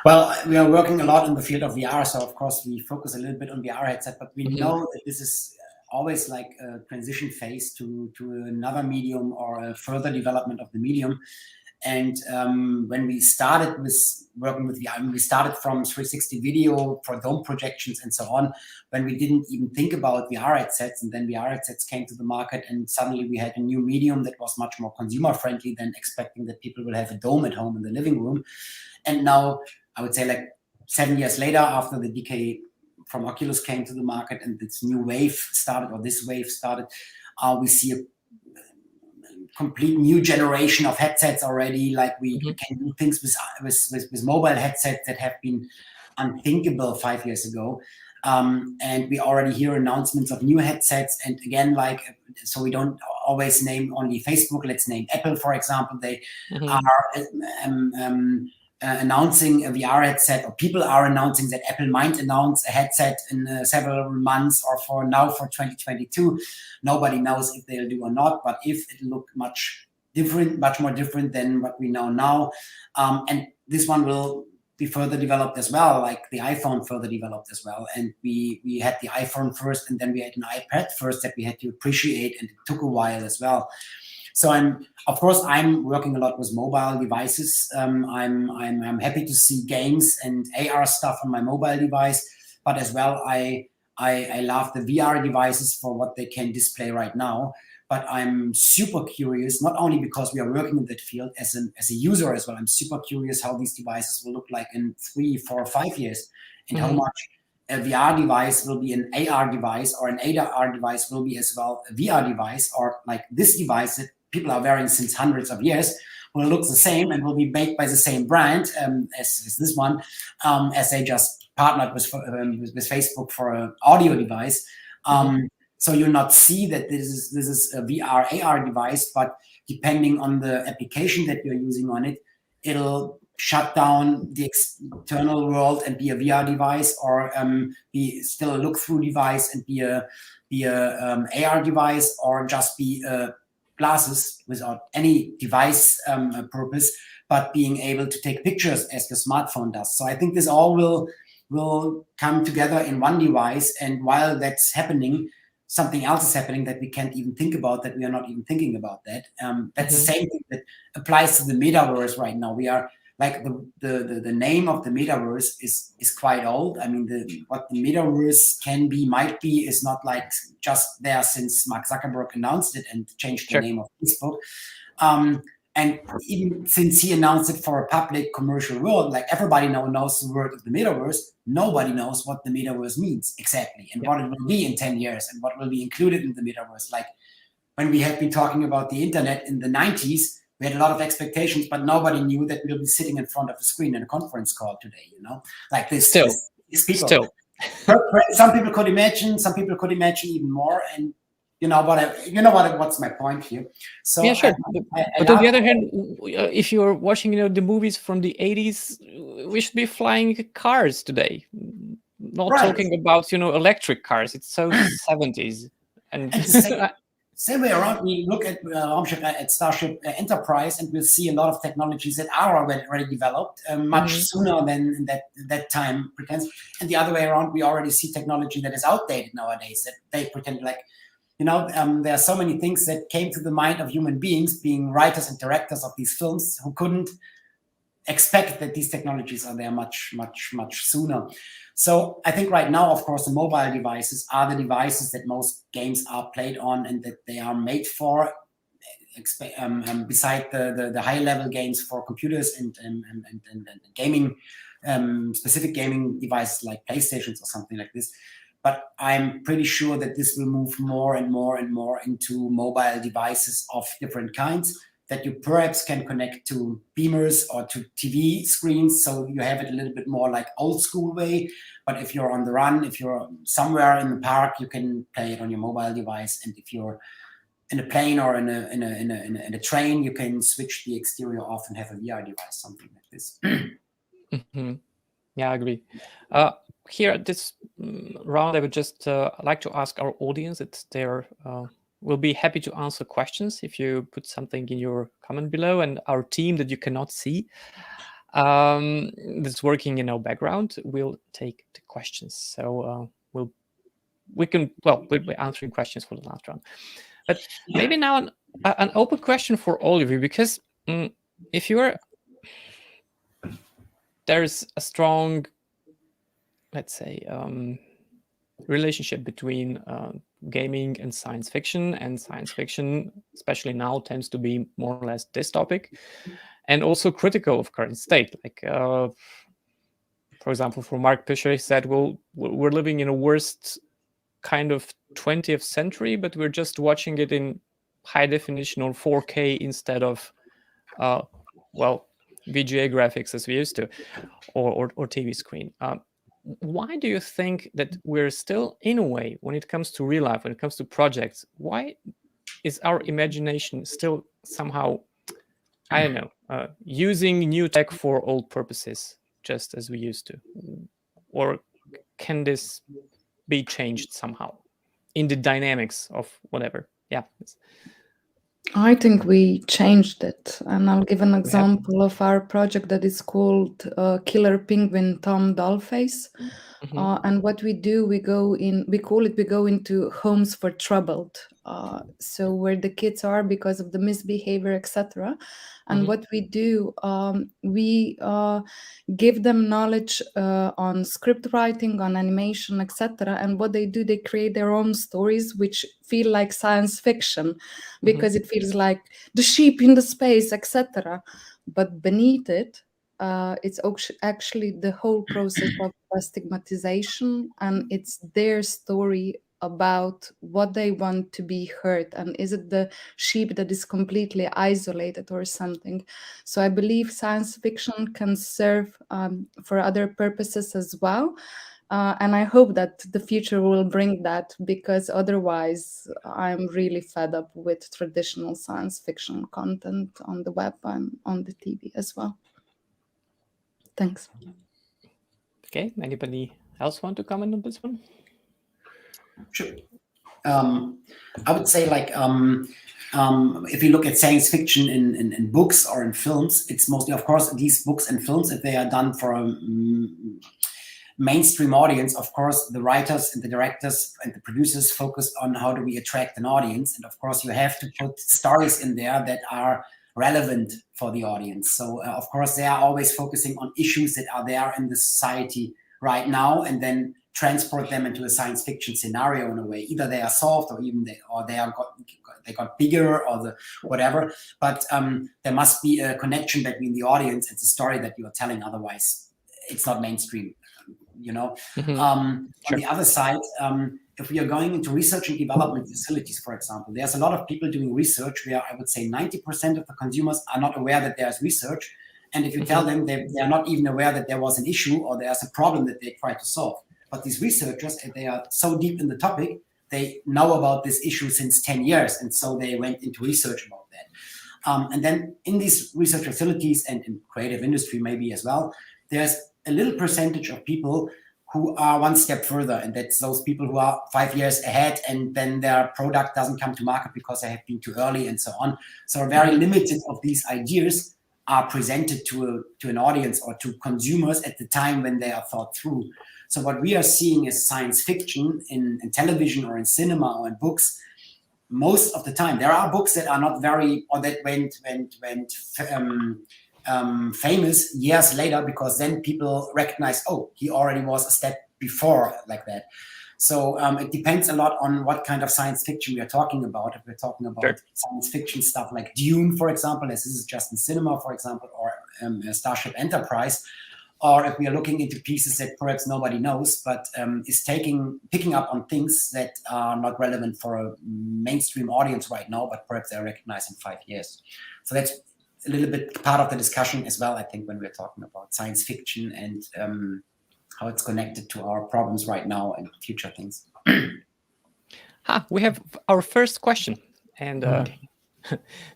Well, we are working a lot in the field of VR, so of course we focus a little bit on VR headset, but we know that this is always like a transition phase to another medium or a further development of the medium. And when we started with working with VR, we started from 360 video for dome projections and so on, when we didn't even think about VR headsets, and then VR headsets came to the market, and suddenly we had a new medium that was much more consumer friendly than expecting that people will have a dome at home in the living room. And now I would say like 7 years later, after the decay from Oculus came to the market and this new wave started, or this wave started, we see a complete new generation of headsets already. Like we can do things with mobile headsets that have been unthinkable 5 years ago. And we already hear announcements of new headsets. And again, like, so we don't always name only Facebook. Let's name Apple, for example. They are announcing a VR headset, or people are announcing that Apple might announce a headset in several months, or for 2022. Nobody knows if they'll do or not, but if it look much more different than what we know now. And this one will be further developed as well, like the iPhone further developed as well. And we had the iPhone first, and then we had an iPad first that we had to appreciate, and it took a while as well. So I'm working a lot with mobile devices. I'm happy to see games and AR stuff on my mobile device, but as well I love the VR devices for what they can display right now. But I'm super curious, not only because we are working in that field as a user as well. I'm super curious how these devices will look like in 3, 4, 5 years, and how much a VR device will be an AR device, or an AR device will be as well a VR device, or like this device that people are wearing since hundreds of years will look the same and will be made by the same brand as this one, as they just partnered with Facebook for an audio device. So you'll not see that this is a VR AR device, but depending on the application that you're using on it, it'll shut down the external world and be a VR device, or be still a look-through device and be a AR device, or just be glasses without any device purpose, but being able to take pictures as your smartphone does. So I think this all will come together in one device, and while that's happening, something else is happening that we can't even think about, that we are not even thinking about that. That's the same thing that applies to the metaverse right now. We are like the name of the metaverse is quite old. I mean, what the metaverse can be, might be, is not like just there since Mark Zuckerberg announced it and changed the name of Facebook. And even since he announced it for a public commercial world, like everybody now knows the word of the metaverse, nobody knows what the metaverse means exactly, and what it will be in 10 years, and what will be included in the metaverse. Like when we have been talking about the internet in the 90s, we had a lot of expectations, but nobody knew that we'll be sitting in front of a screen in a conference call today, like this. These people. Some people could imagine, even more, and what's my point here? So yeah, sure. But on the other hand, if you're watching, the movies from the 80s, we should be flying cars today. Not talking about, electric cars. It's so 70s. And same way around, we look at Starship Enterprise, and we'll see a lot of technologies that are already developed much sooner than that time pretends. And the other way around, we already see technology that is outdated nowadays, that they pretend like, there are so many things that came to the mind of human beings, being writers and directors of these films, who couldn't expect that these technologies are there much, much, much sooner. So I think right now, of course, the mobile devices are the devices that most games are played on, and that they are made for, beside the high-level games for computers and gaming, specific gaming devices like PlayStations or something like this. But I'm pretty sure that this will move more and more and more into mobile devices of different kinds, that you perhaps can connect to beamers or to TV screens. So you have it a little bit more like old school way. But if you're on the run, if you're somewhere in the park, you can play it on your mobile device. And if you're in a plane or in a train, you can switch the exterior off and have a VR device, something like this. Yeah, I agree. Here at this round, I would just like to ask our audience that we'll be happy to answer questions if you put something in your comment below, and our team that you cannot see that's working in our background will take the questions. So we'll be answering questions for the last round. But maybe now an open question for all of you, because if you're there's a strong, let's say, relationship between gaming and science fiction, and science fiction, especially now, tends to be more or less dystopic and also critical of current state. Like, for example, for Mark Fisher, he said, well, we're living in a worst kind of 20th century, but we're just watching it in high definition or 4K instead of, VGA graphics as we used to, or TV screen. Why do you think that we're still, in a way, when it comes to real life, when it comes to projects, why is our imagination still somehow, I don't know, using new tech for old purposes, just as we used to? Or can this be changed somehow in the dynamics of whatever? Yeah. I think we changed it, and I'll give an example of our project that is called Killer Penguin Tom Dollface. And what we do, we go into homes for troubled, so where the kids are because of the misbehavior, etc. And what we do, we give them knowledge on script writing, on animation, etc. And what they do, they create their own stories which feel like science fiction, because it feels like the sheep in the space, etc. But beneath it, it's actually the whole process of stigmatization, and it's their story about what they want to be heard, and is it the sheep that is completely isolated or something. So I believe science fiction can serve for other purposes as well. And I hope that the future will bring that, because otherwise I'm really fed up with traditional science fiction content on the web and on the TV as well. Thanks. Okay, anybody else want to comment on this one? Sure. I would say, like, if you look at science fiction in books or in films, it's mostly, of course, these books and films, if they are done for a mainstream audience, of course, the writers and the directors and the producers focus on how do we attract an audience. And of course, you have to put stories in there that are relevant for the audience. So of course, they are always focusing on issues that are there in the society right now, and then transport them into a science fiction scenario in a way. Either they are solved, or even they got bigger, or the whatever. But there must be a connection between the audience and the story that you are telling. Otherwise, it's not mainstream. On the other side, if we are going into research and development facilities, for example, there's a lot of people doing research where I would say 90% of the consumers are not aware that there's research. And if you tell them, they are not even aware that there was an issue or there's a problem that they try to solve. But these researchers, they are so deep in the topic, they know about this issue since 10 years. And so they went into research about that. And then in these research facilities and in creative industry maybe as well, there's a little percentage of people who are one step further, and that's those people who are 5 years ahead, and then their product doesn't come to market because they have been too early and so on. So very limited of these ideas are presented to an audience or to consumers at the time when they are thought through. So what we are seeing is science fiction in television or in cinema or in books. Most of the time, there are books that are not very, or that went famous years later, because then people recognize, oh, he already was a step before, like that. So it depends a lot on what kind of science fiction we are talking about. If we're talking about science fiction stuff like Dune, for example, as this is just in cinema, for example, or Starship Enterprise, or if we are looking into pieces that perhaps nobody knows, but is picking up on things that are not relevant for a mainstream audience right now, but perhaps they're recognized in 5 years. So that's a little bit part of the discussion as well, I think, when we're talking about science fiction and how it's connected to our problems right now and future things. We have our first question. And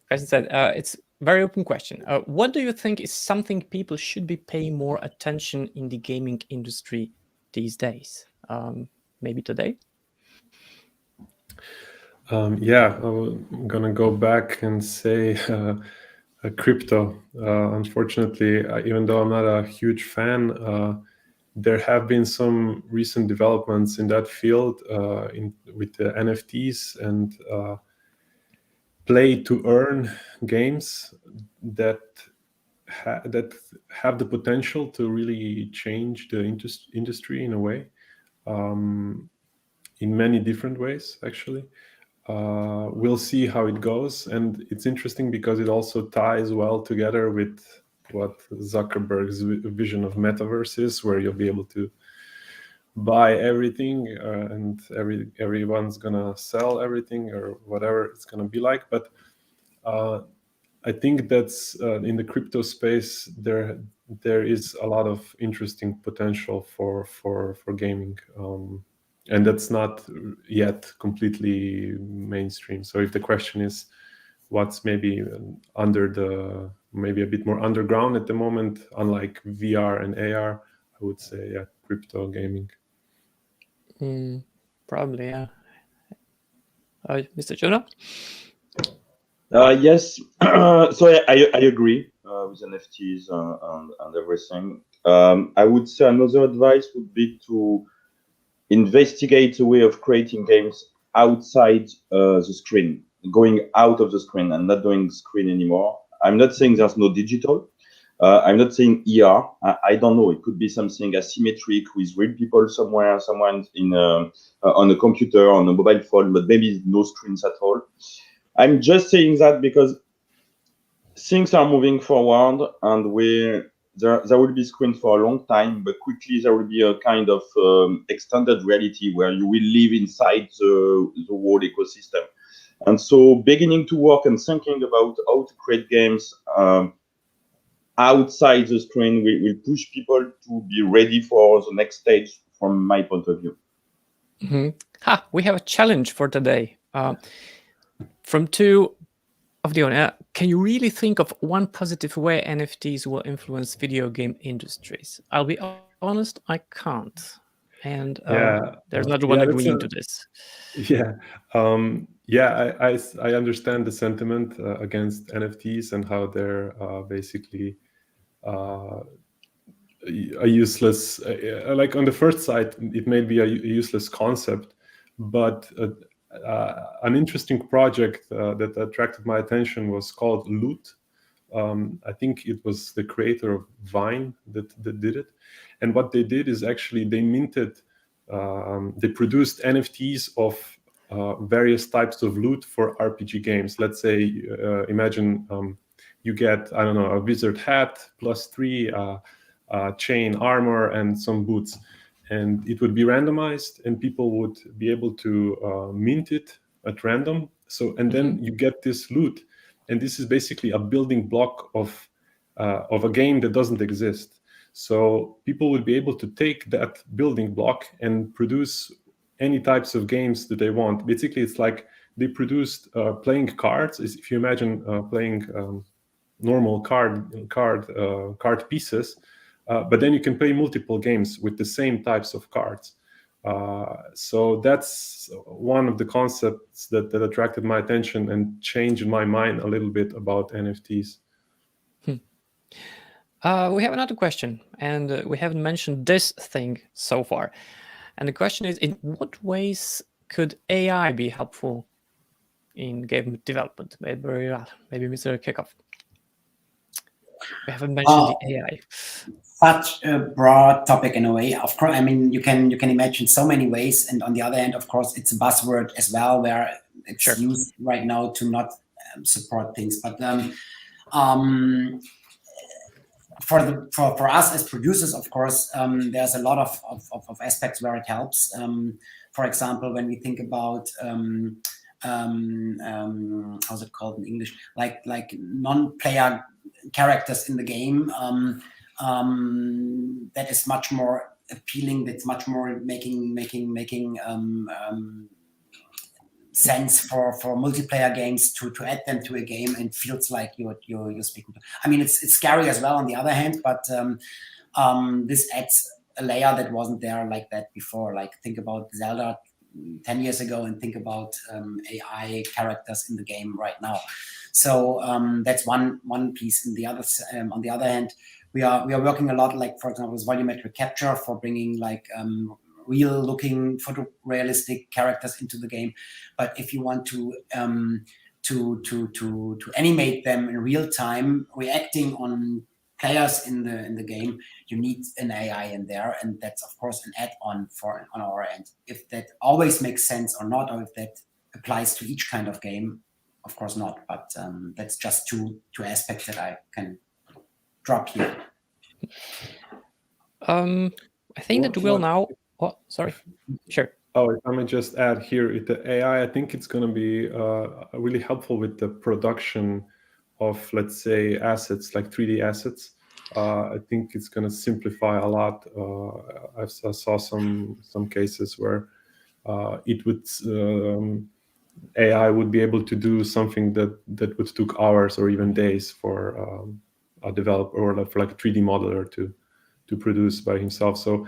President said, it's a very open question. What do you think is something people should be paying more attention in the gaming industry these days? Maybe today? I'm going to go back and say crypto. Unfortunately, even though I'm not a huge fan, there have been some recent developments in that field with the NFTs and play to earn games that have the potential to really change the industry in a way, in many different ways, actually. We'll see how it goes. And it's interesting because it also ties well together with what Zuckerberg's vision of metaverse is, where you'll be able to buy everything and everyone's gonna sell everything or whatever it's gonna be like. But I think that's in the crypto space there is a lot of interesting potential for gaming. and that's not yet completely mainstream. So if the question is what's maybe maybe a bit more underground at the moment, unlike VR and AR, I would say crypto gaming. Probably, yeah. Mr. Jonah? Yes, so I agree with NFTs and everything. I would say another advice would be to investigate a way of creating games outside the screen, going out of the screen and not doing screen anymore. I'm not saying there's no digital. I'm not saying ER. I don't know. It could be something asymmetric with real people somewhere, someone on a computer, on a mobile phone, but maybe no screens at all. I'm just saying that because things are moving forward, and there will be screens for a long time, but quickly there will be a kind of extended reality where you will live inside the whole ecosystem. And so beginning to work and thinking about how to create games outside the screen will push people to be ready for the next stage from my point of view. We have a challenge for today. From two of the owner, can you really think of one positive way NFTs will influence video game industries? I'll be honest, I can't. And there's not one agreeing to this. Yeah. I understand the sentiment against NFTs and how they're basically a useless, like on the first side, it may be a useless concept, but an interesting project that attracted my attention was called Loot. I think it was the creator of Vine that did it. And what they did is actually they produced NFTs of various types of loot for RPG games. Let's say, imagine you get, I don't know, a wizard hat +3, chain armor, and some boots. And it would be randomized, and people would be able to mint it at random. So, and then you get this loot, and this is basically a building block of a game that doesn't exist. So people would be able to take that building block and produce any types of games that they want. Basically, it's like they produced playing cards. If you imagine playing normal card pieces, but then you can play multiple games with the same types of cards. So that's one of the concepts that attracted my attention and changed my mind a little bit about NFTs. We have another question, and we haven't mentioned this thing so far. And the question is, in what ways could AI be helpful in game development? Maybe Mr. Kickoff. We haven't mentioned the AI. Such a broad topic in a way. Of course, I mean, you can imagine so many ways. And on the other hand, of course, it's a buzzword as well, where it's used right now to not support things. But for us as producers, of course, there's a lot of aspects where it helps. For example, when we think about how's it called in English, like non-player characters in the game, that is much more appealing. That's much more making sense for multiplayer games to add them to a game, and feels like you're speaking to. I mean, it's scary as well on the other hand, but this adds a layer that wasn't there like that before. Like, think about Zelda 10 years ago and think about AI characters in the game right now. So that's one piece. And on the other hand, we are working a lot, like, for example, with volumetric capture for bringing like real looking photorealistic characters into the game. But if you want to animate them in real time, reacting on players in the game, you need an AI in there, and that's of course an add-on on our end. If that always makes sense or not, or if that applies to each kind of game, of course not. But that's just two aspects that I can drop here. I think that will now. Oh, sorry. Sure. Oh, if I may just add here, the AI, I think it's going to be really helpful with the production of, let's say, assets, like 3D assets. I think it's going to simplify a lot. I saw some cases where it would AI would be able to do something that would took hours or even days for a developer or for like a 3D modeler to produce by himself. So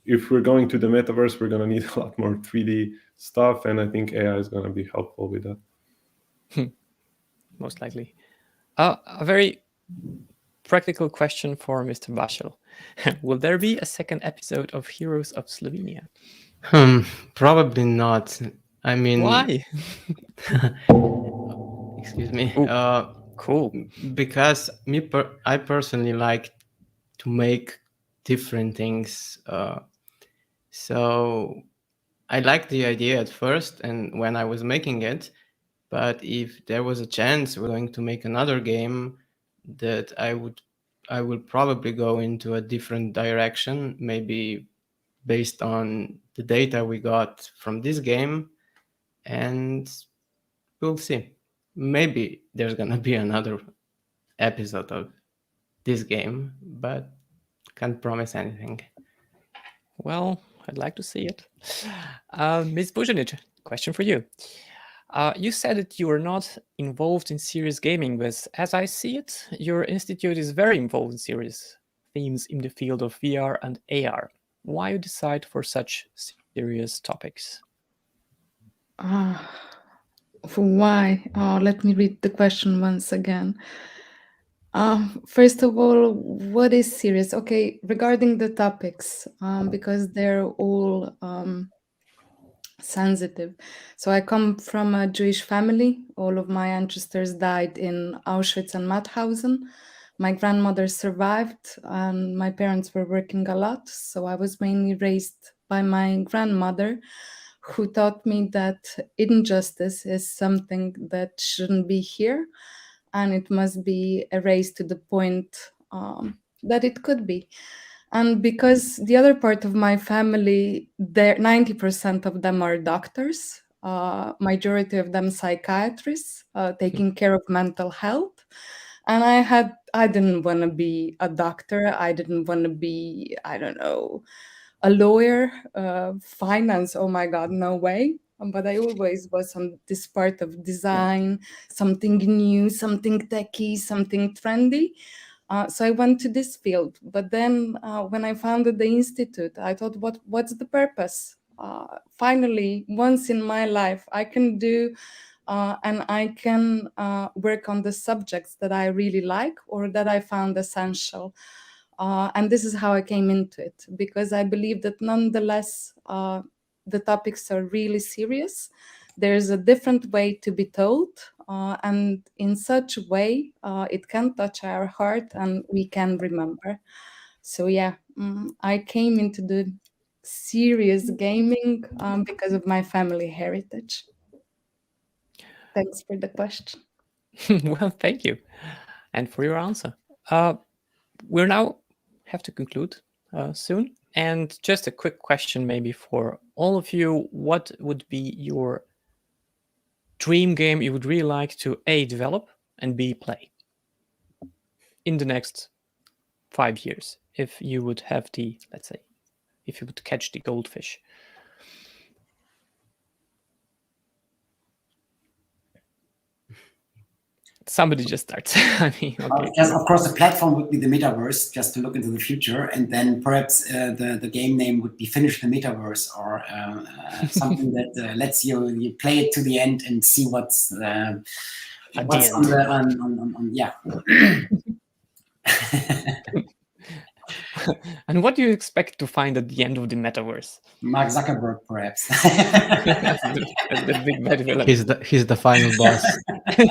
if we're going to the metaverse, we're going to need a lot more 3D stuff, and I think AI is going to be helpful with that. Most likely. A very practical question for Mr. Bashel. Will there be a second episode of Heroes of Slovenia? Probably not. I mean, why? Excuse me. Cool. Because I personally like to make different things. So I liked the idea at first, and when I was making it, but if there was a chance we're going to make another game, that I will probably go into a different direction, maybe based on the data we got from this game, and we'll see. Maybe there's gonna be another episode of this game, but can't promise anything. Well, I'd like to see it. Ms. Bujanic, question for you. You said that you are not involved in serious gaming, but as I see it, your institute is very involved in serious themes in the field of VR and AR. Why you decide for such serious topics? For why? Let me read the question once again. First of all, what is serious? Okay, regarding the topics, because they're all sensitive. So I come from a Jewish family. All of my ancestors died in Auschwitz and Mauthausen. My grandmother survived, and my parents were working a lot. So I was mainly raised by my grandmother, who taught me that injustice is something that shouldn't be here, and it must be erased to the point that it could be. And because the other part of my family, 90% of them are doctors, majority of them psychiatrists, taking care of mental health. And I didn't want to be a doctor. I didn't want to be, I don't know, a lawyer, finance. Oh my God, no way. But I always was on this part of design, something new, something techy, something trendy. So I went to this field. But then when I founded the institute, I thought, what's the purpose? Finally, once in my life, I can do and I can work on the subjects that I really like or that I found essential. And this is how I came into it, because I believe that nonetheless, the topics are really serious. There's a different way to be told, and in such a way, it can touch our heart and we can remember. So yeah, I came into the serious gaming because of my family heritage. Thanks for the question. Well, thank you. And for your answer. We'll now have to conclude soon. And just a quick question maybe for all of you. What would be your dream game you would really like to A, develop, and B, play in the next 5 years, if you would have the, let's say, if you would catch the goldfish? Somebody just starts. I mean, okay. Yes, of course, the platform would be the metaverse, just to look into the future, and then perhaps the game name would be Finish the Metaverse, or something that lets you play it to the end and see what's on yeah. And what do you expect to find at the end of the metaverse? Mark Zuckerberg, perhaps. That's the big bad villain. He's the final boss.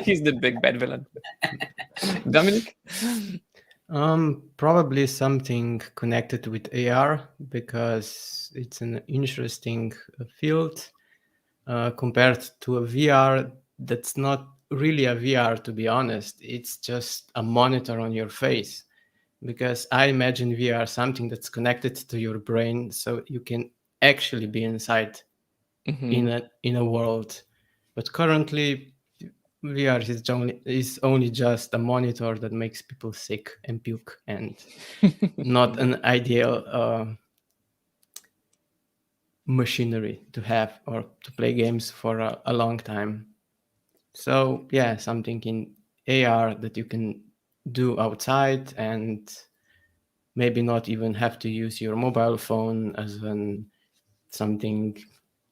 He's the big bad villain. Dominic? Probably something connected with AR, because it's an interesting field compared to a VR that's not really a VR, to be honest. It's just a monitor on your face, because I imagine VR something that's connected to your brain, so you can actually be inside in a world. But currently, VR is only just a monitor that makes people sick and puke, and not an ideal machinery to have or to play games for a long time. So yeah, something in AR that you can do outside and maybe not even have to use your mobile phone as something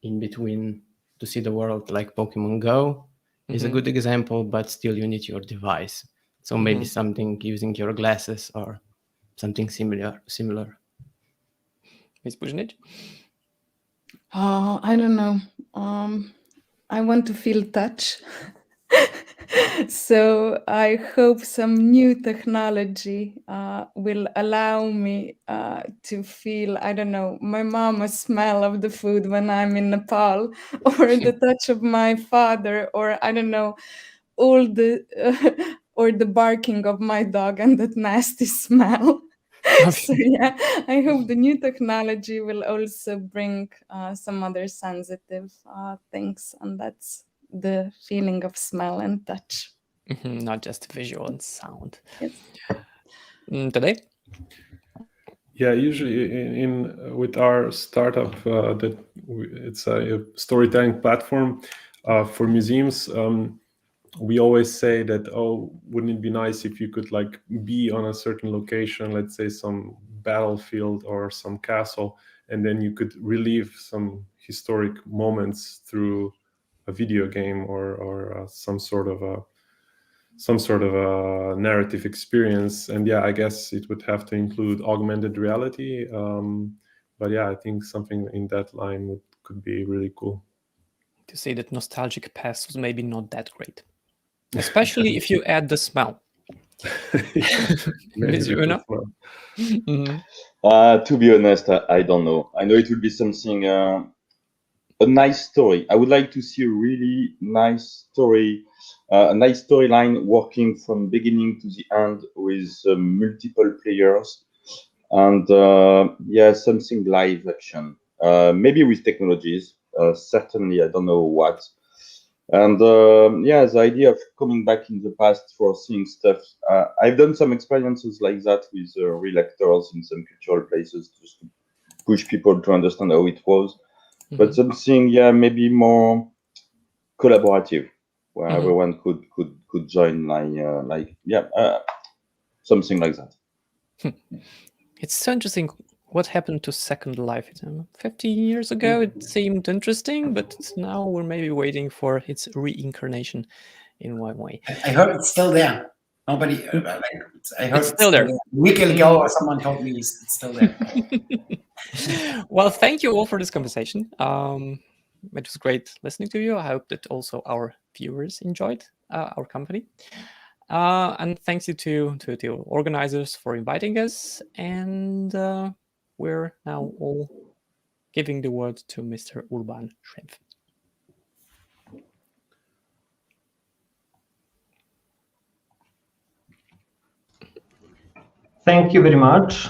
in between to see the world, like Pokemon Go is a good example, but still you need your device. So maybe something using your glasses or something similar. Ms. Bujnic? I don't know. I want to feel touch. So I hope some new technology will allow me to feel, I don't know, my mama's smell of the food when I'm in Nepal, or the touch of my father, or I don't know, all the or the barking of my dog and that nasty smell. So yeah, I hope the new technology will also bring some other sensitive things, and that's the feeling of smell and touch. Not just visual and sound. Yes. Today? Yeah, usually with our startup, it's a storytelling platform for museums. We always say that, oh, wouldn't it be nice if you could like be on a certain location, let's say some battlefield or some castle, and then you could relive some historic moments through a video game or some sort of a narrative experience. And yeah, I guess it would have to include augmented reality. But yeah, I think something in that line could be really cool. To say that nostalgic past was maybe not that great. Especially if you add the smell. Maybe you know? To be honest, I don't know. I know it will be something, a nice story. I would like to see a really nice story, a nice storyline working from beginning to the end with multiple players, and yeah, something live action. Maybe with technologies. Certainly, I don't know what. And yeah, the idea of coming back in the past for seeing stuff. I've done some experiences like that with real actors in some cultural places, just to push people to understand how it was. But something, yeah, maybe more collaborative, where everyone could join, something like that. It's so interesting what happened to Second Life. 15 years ago, it seemed interesting, but now we're maybe waiting for its reincarnation in one way. I heard it's still there. Nobody, I heard It's still there. A week ago, someone told me it's still there. Well, thank you all for this conversation. It was great listening to you. I hope that also our viewers enjoyed our company. And thanks you to the organizers for inviting us. And we're now all giving the word to Mr. Urban Schrempf. Thank you very much.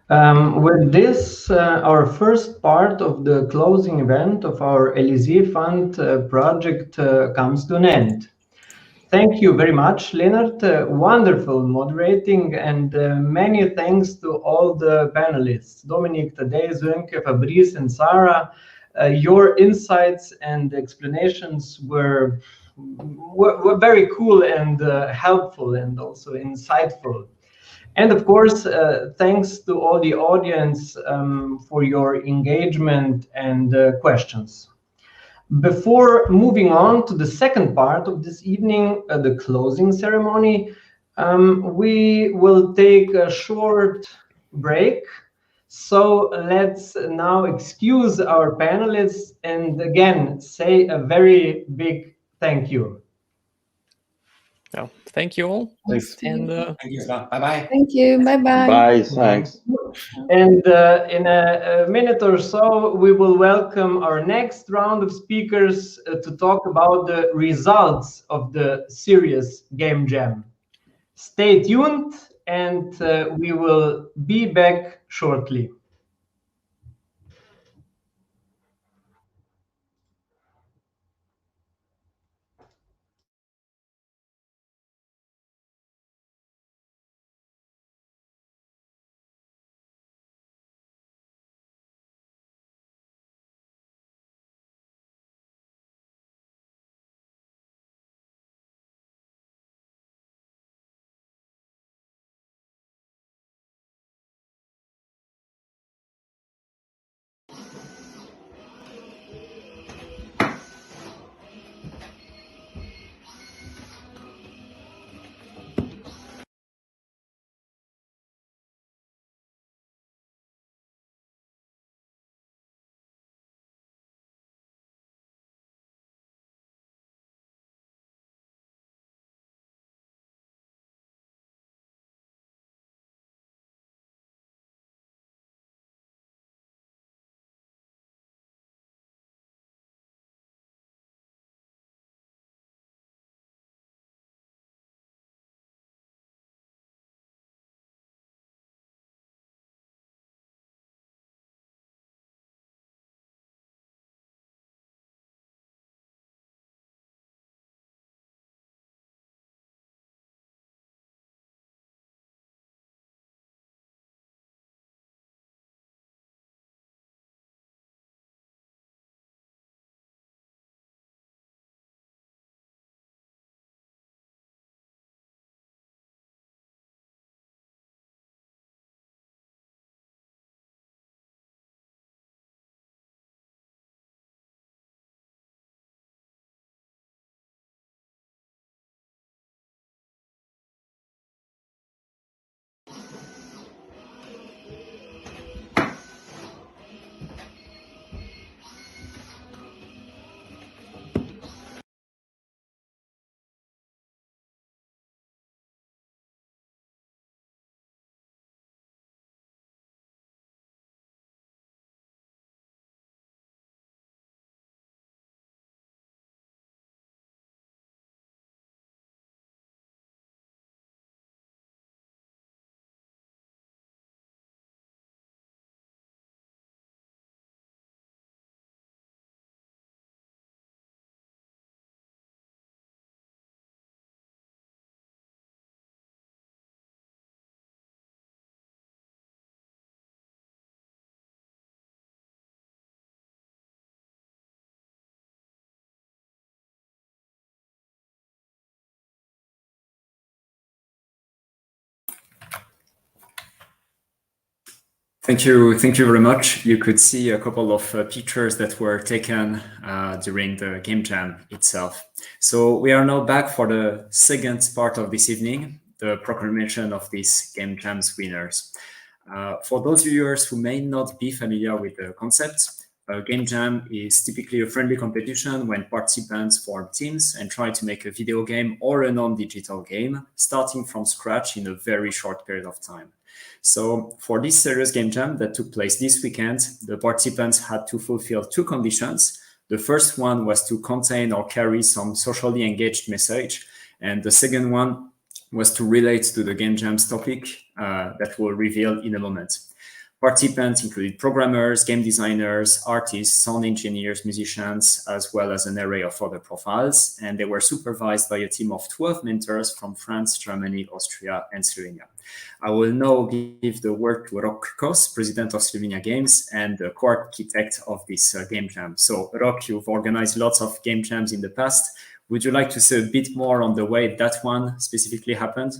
With this, our first part of the closing event of our Elysee Fund project comes to an end. Thank you very much, Leonard. Wonderful moderating, and many thanks to all the panelists, Dominic, Tadej, Sönke, Fabrice, and Sarah. Your insights and explanations were very cool and helpful and also insightful. And of course, thanks to all the audience for your engagement and questions. Before moving on to the second part of this evening, the closing ceremony, we will take a short break. So let's now excuse our panelists and again say a very big thank you. So thank you all. Thanks. And Thank you. Bye-bye. Thank you. Bye-bye. Bye, thanks. And in a minute or so, we will welcome our next round of speakers to talk about the results of the Serious Game Jam. Stay tuned, and we will be back shortly. Thank you very much. You could see a couple of pictures that were taken during the game jam itself. So we are now back for the second part of this evening, the proclamation of these game jam's winners. For those viewers who may not be familiar with the concept, a game jam is typically a friendly competition when participants form teams and try to make a video game or a non-digital game, starting from scratch in a very short period of time. So for this serious game jam that took place this weekend, the participants had to fulfill two conditions. The first one was to contain or carry some socially engaged message. And the second one was to relate to the game jam's topic that we'll reveal in a moment. Participants included programmers, game designers, artists, sound engineers, musicians, as well as an array of other profiles. And they were supervised by a team of 12 mentors from France, Germany, Austria, and Slovenia. I will now give the word to Rok Kos, president of Slovenia Games and the co-architect of this game jam. So Rok, you've organized lots of game jams in the past. Would you like to say a bit more on the way that one specifically happened?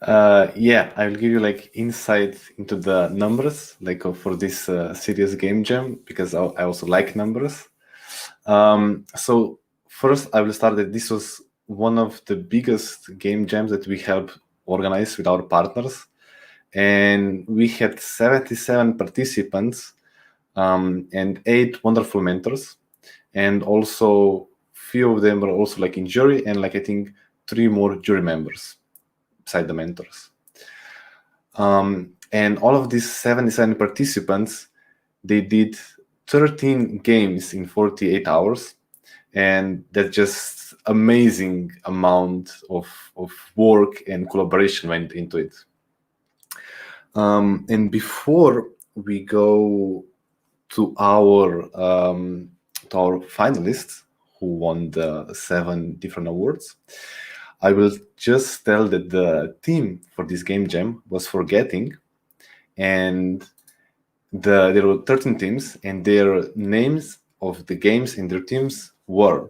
Yeah, I will give you like insight into the numbers, like for this serious game jam, because I also like numbers. So first I will start that this was one of the biggest game jams that we helped organize with our partners. And we had 77 participants and 8 wonderful mentors. And also few of them were also like in jury and like I think 3 more jury members beside the mentors. And all of these 77 participants, they did 13 games in 48 hours. And that's just amazing amount of work and collaboration went into it. And before we go to our finalists who won the 7 different awards, I will just tell that the theme for this game jam was forgetting, and there were 13 teams, and their names of the games in their teams were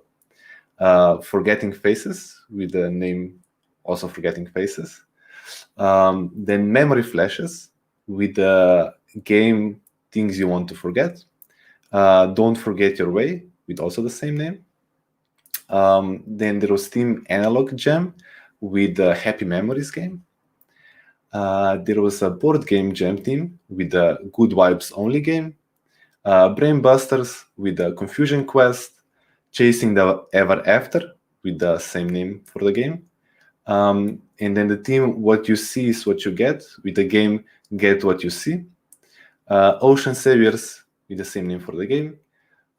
Forgetting Faces, with the name also Forgetting Faces, then Memory Flashes, with the game Things You Want to Forget, Don't Forget Your Way, with also the same name. Then there was Team Analog Jam with the Happy Memories game. There was a board game jam team with the Good Vibes Only game. Brain Busters with the Confusion Quest. Chasing the Ever After with the same name for the game. And then the team What You See Is What You Get with the game Get What You See. Ocean Saviors with the same name for the game.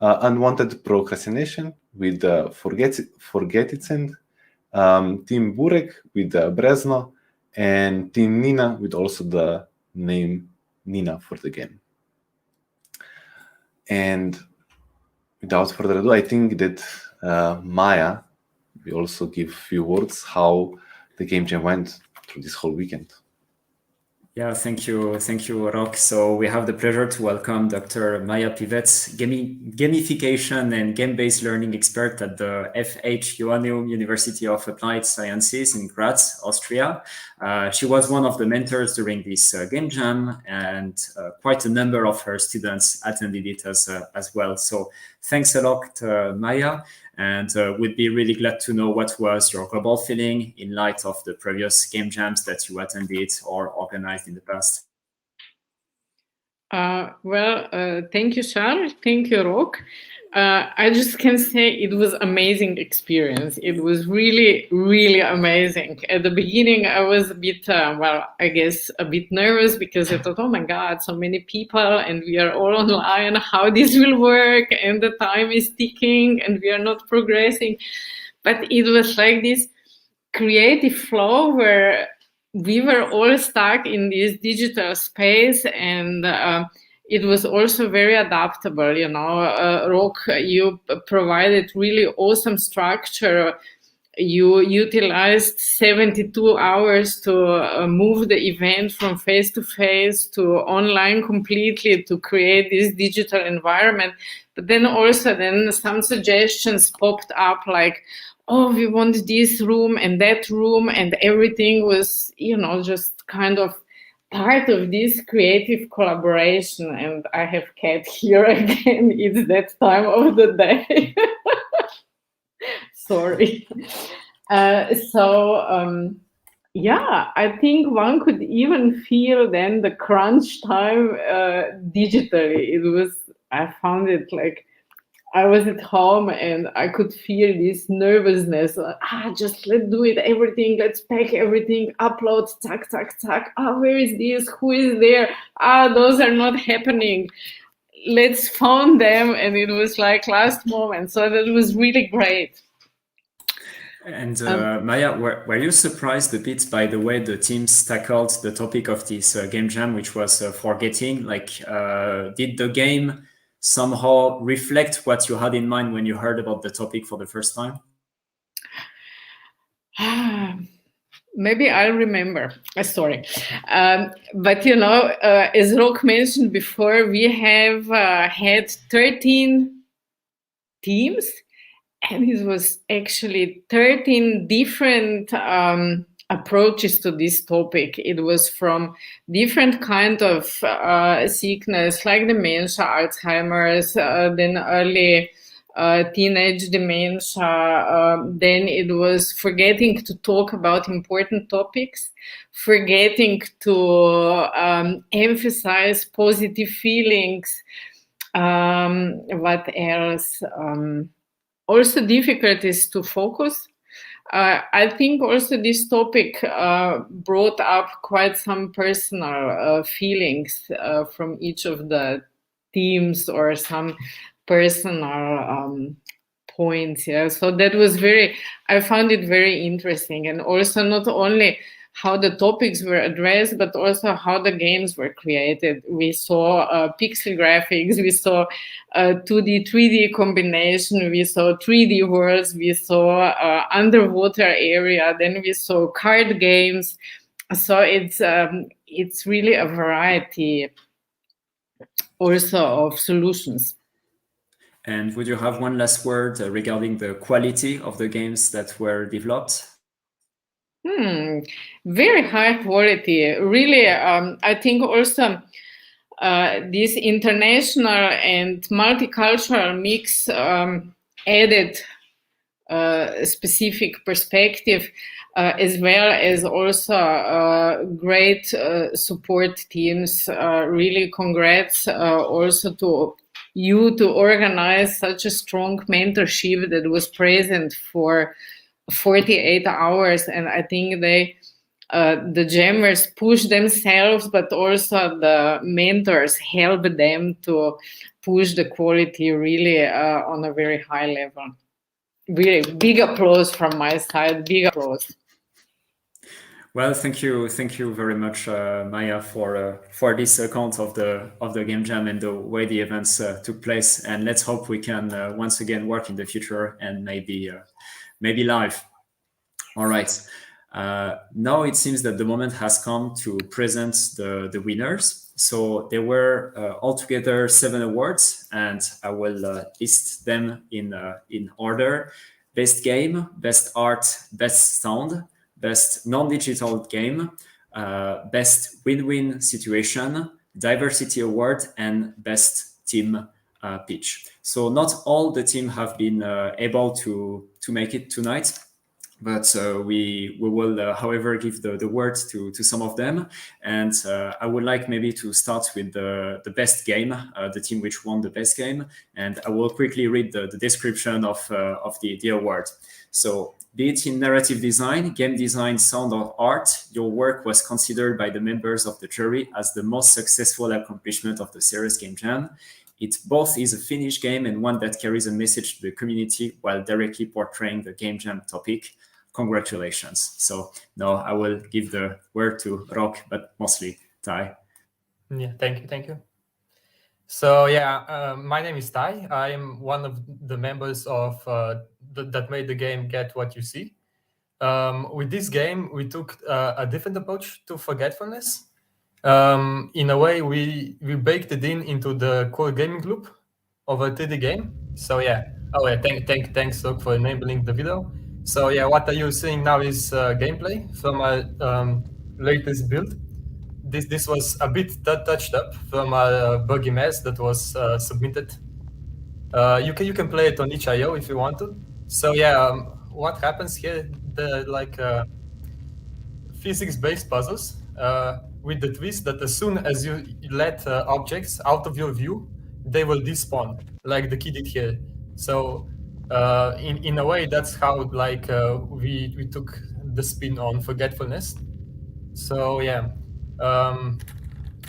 Unwanted Procrastination with the Forget-It-Send, Team Burek with the Brezno, and Team Nina with also the name Nina for the game. And without further ado, I think that Maya will also give a few words how the game jam went through this whole weekend. Yeah, thank you, Rok. So we have the pleasure to welcome Dr. Maya Pivets, gamification and game-based learning expert at the FH Joanneum University of Applied Sciences in Graz, Austria. She was one of the mentors during this game jam, and quite a number of her students attended it as well. So thanks a lot, Maya. And we'd be really glad to know what was your global feeling in light of the previous game jams that you attended or organized in the past. Thank you, Charles. Thank you, Rok. I just can say it was amazing experience. It was really, really amazing. At the beginning, I was a bit, I guess a bit nervous because I thought, oh my God, so many people and we are all online, how this will work, and the time is ticking and we are not progressing. But it was like this creative flow where we were all stuck in this digital space, and it was also very adaptable, you know. Rok, you provided really awesome structure. You utilized 72 hours to move the event from face-to-face to online completely to create this digital environment. But then also some suggestions popped up like, oh, we want this room and that room, and everything was, you know, just kind of part of this creative collaboration. And I have cat here again. It's that time of the day. Sorry. Yeah, I think one could even feel then the crunch time digitally. I found it like I was at home and I could feel this nervousness. Just let's do it, everything. Let's pack everything, upload, tack. Where is this? Who is there? Those are not happening. Let's phone them. And it was like last moment. So that was really great. And Maya, were you surprised a bit by the way the teams tackled the topic of this game jam, which was forgetting? Like, did the game somehow reflect what you had in mind when you heard about the topic for the first time? Maybe I'll remember a story. But, as Rok mentioned before, we have had 13 teams. And it was actually 13 different approaches to this topic. It was from different kind of sickness, like dementia, Alzheimer's, then early teenage dementia. Then it was forgetting to talk about important topics, forgetting to emphasize positive feelings. What else? Also difficulties to focus. I think also this topic brought up quite some personal feelings from each of the teams or some personal points. Yeah, so that was I found it very interesting, and also not only how the topics were addressed, but also how the games were created. We saw pixel graphics, we saw 2D, 3D combination, we saw 3D worlds, we saw underwater area, then we saw card games. So it's really a variety also of solutions. And would you have one last word regarding the quality of the games that were developed? Very high quality. Really, I think also this international and multicultural mix added specific perspective, as well as also great support teams. Really congrats also to you to organize such a strong mentorship that was present for 48 hours, and I think the jammers push themselves, but also the mentors help them to push the quality really on a very high level. Really big applause from my side, big applause. Well, thank you very much, Maya, for this account of the game jam and the way the events took place. And let's hope we can once again work in the future and maybe live. All right. Now it seems that the moment has come to present the winners. So there were altogether 7 awards, and I will list them in order: best game, best art, best sound, best non-digital game, best win-win situation, diversity award, and best team pitch. So not all the team have been able to make it tonight, but we will, however, give the word to some of them. And I would like maybe to start with the best game, the team which won the best game. And I will quickly read the description of the award. So, be it in narrative design, game design, sound, or art, your work was considered by the members of the jury as the most successful accomplishment of the Serious Game Jam. It both is a finished game and one that carries a message to the community while directly portraying the Game Jam topic. Congratulations. So now I will give the word to Rok, but mostly Tai. Yeah, thank you. So yeah, my name is Tai. I am one of the members of that made the game Get What You See. With this game, we took a different approach to forgetfulness. In a way, we baked it into the core gaming loop of a 3D game. So yeah, thanks Rok for enabling the video. So yeah, what are you seeing now is gameplay from our latest build. this was a bit touched up from a buggy mess that was submitted. You can play it on itch.io if you want to. So yeah, what happens here? The physics-based puzzles with the twist that as soon as you let objects out of your view, they will despawn, like the kid did here. So in a way, that's how we took the spin on forgetfulness. So yeah.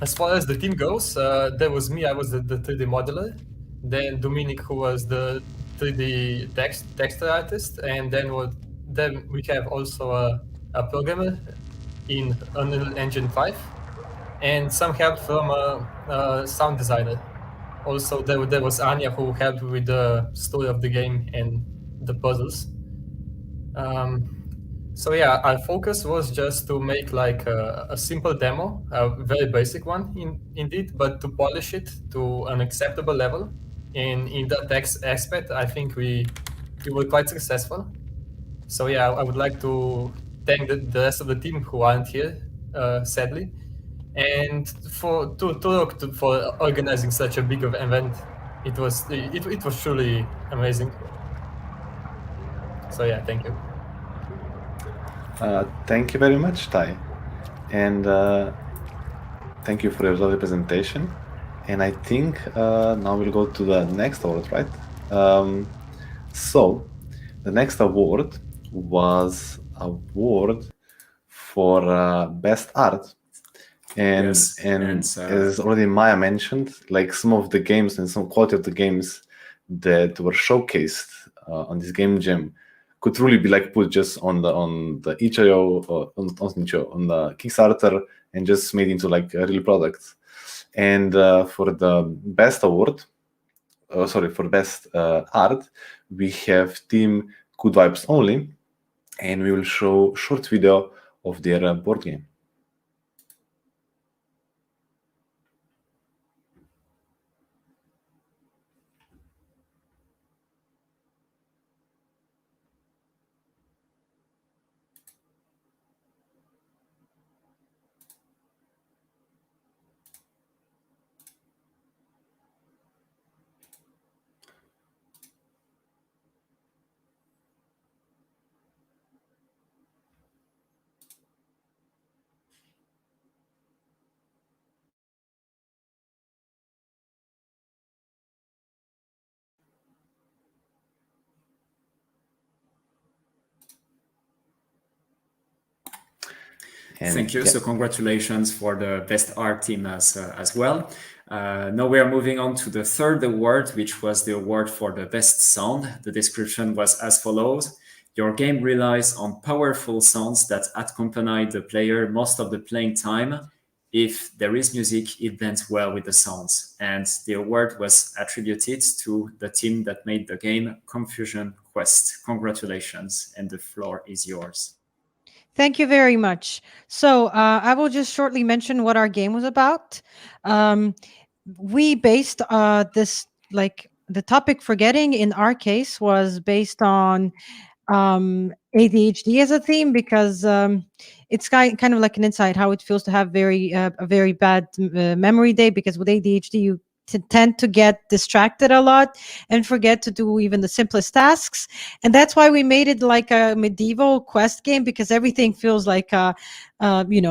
As far as the team goes, there was me. I was the 3D modeler. Then Dominic, who was the 3D texture artist, and then we have also a programmer in Unreal Engine 5, and some help from a sound designer. Also, there was Anya, who helped with the story of the game and the puzzles. So yeah, our focus was just to make like a simple demo, a very basic one indeed, but to polish it to an acceptable level. And in that aspect, I think we were quite successful. So yeah, I would like to thank the rest of the team who aren't here, sadly, and for organizing such a big event. It was truly amazing. So yeah, thank you. Thank you very much, Tai, and thank you for your lovely presentation. And I think now we'll go to the next award, right? So the next award was award for best art, and Yes, as already Maya mentioned, like some of the games and some quality of the games that were showcased on this game jam could truly be like put just on the itch.io or on the Kickstarter and just made into like a real product. And for the best award, for best art, we have team Good Vibes Only, and we will show short video of their board game. Thank you. So congratulations for the best art team as well. Now we are moving on to the third award, which was the award for the best sound. The description was as follows. Your game relies on powerful sounds that accompany the player most of the playing time. If there is music, it blends well with the sounds. And the award was attributed to the team that made the game, Confusion Quest. Congratulations, and the floor is yours. Thank you very much. So I will just shortly mention what our game was about. We based this, like the topic forgetting in our case was based on ADHD as a theme, because it's kind of like an insight how it feels to have a very bad memory day, because with ADHD you tend to get distracted a lot and forget to do even the simplest tasks. And that's why we made it like a medieval quest game, because everything feels like a big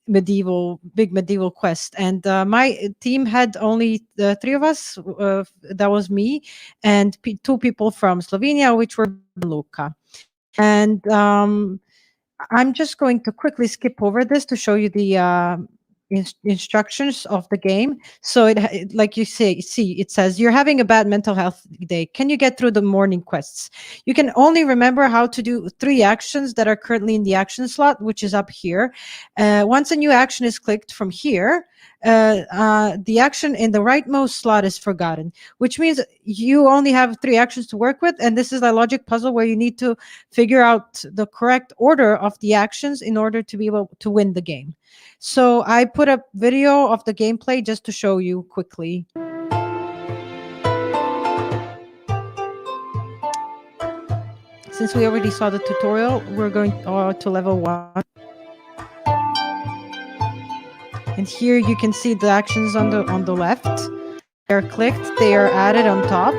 medieval quest. And my team had only the three of us. That was me and two people from Slovenia, which were Luka. And I'm just going to quickly skip over this to show you the instructions of the game. So it like you see, it says you're having a bad mental health day. Can you get through the morning quests? You can only remember how to do 3 actions that are currently in the action slot, which is up here. Once a new action is clicked from here, the action in the rightmost slot is forgotten, which means you only have 3 actions to work with. And this is a logic puzzle where you need to figure out the correct order of the actions in order to be able to win the game. So I put a video of the gameplay just to show you quickly. Since we already saw the tutorial, we're going to level 1. And here you can see the actions on the left. They are clicked, they are added on top.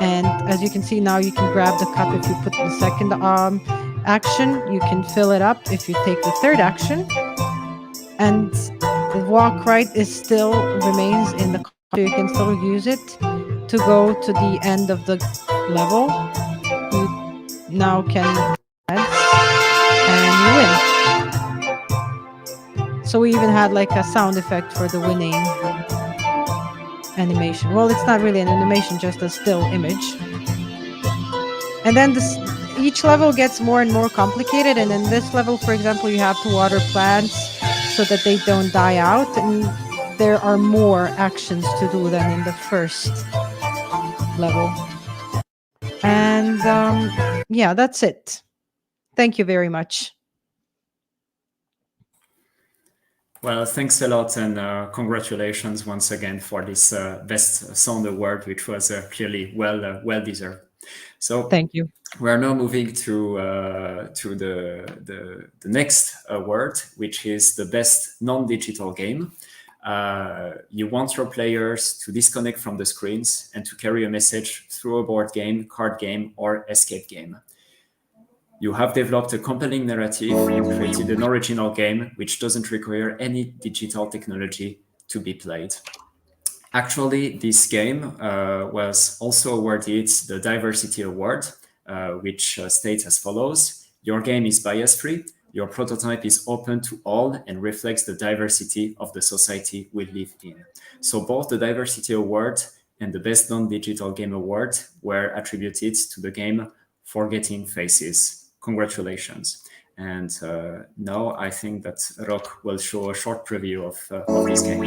And as you can see now, you can grab the cup if you put the second action. You can fill it up if you take the third action. And the walk right remains in the cup, so you can still use it to go to the end of the level. You now can advance and you win. So we even had like a sound effect for the winning animation. Well, it's not really an animation, just a still image. And then each level gets more and more complicated. And in this level, for example, you have to water plants so that they don't die out. And there are more actions to do than in the first level. And yeah, that's it. Thank you very much. Well, thanks a lot, and congratulations once again for this Best Sound Award, which was clearly well deserved. So thank you. We are now moving to the next award, which is the Best Non-Digital Game. You want your players to disconnect from the screens and to carry a message through a board game, card game, or escape game. You have developed a compelling narrative and created an original game which doesn't require any digital technology to be played. Actually, this game was also awarded the Diversity Award, which states as follows: your game is bias-free, your prototype is open to all and reflects the diversity of the society we live in. So both the Diversity Award and the Best Non-Digital Game Award were attributed to the game Forgetting Faces. Congratulations. And now I think that Rock will show a short preview of this game.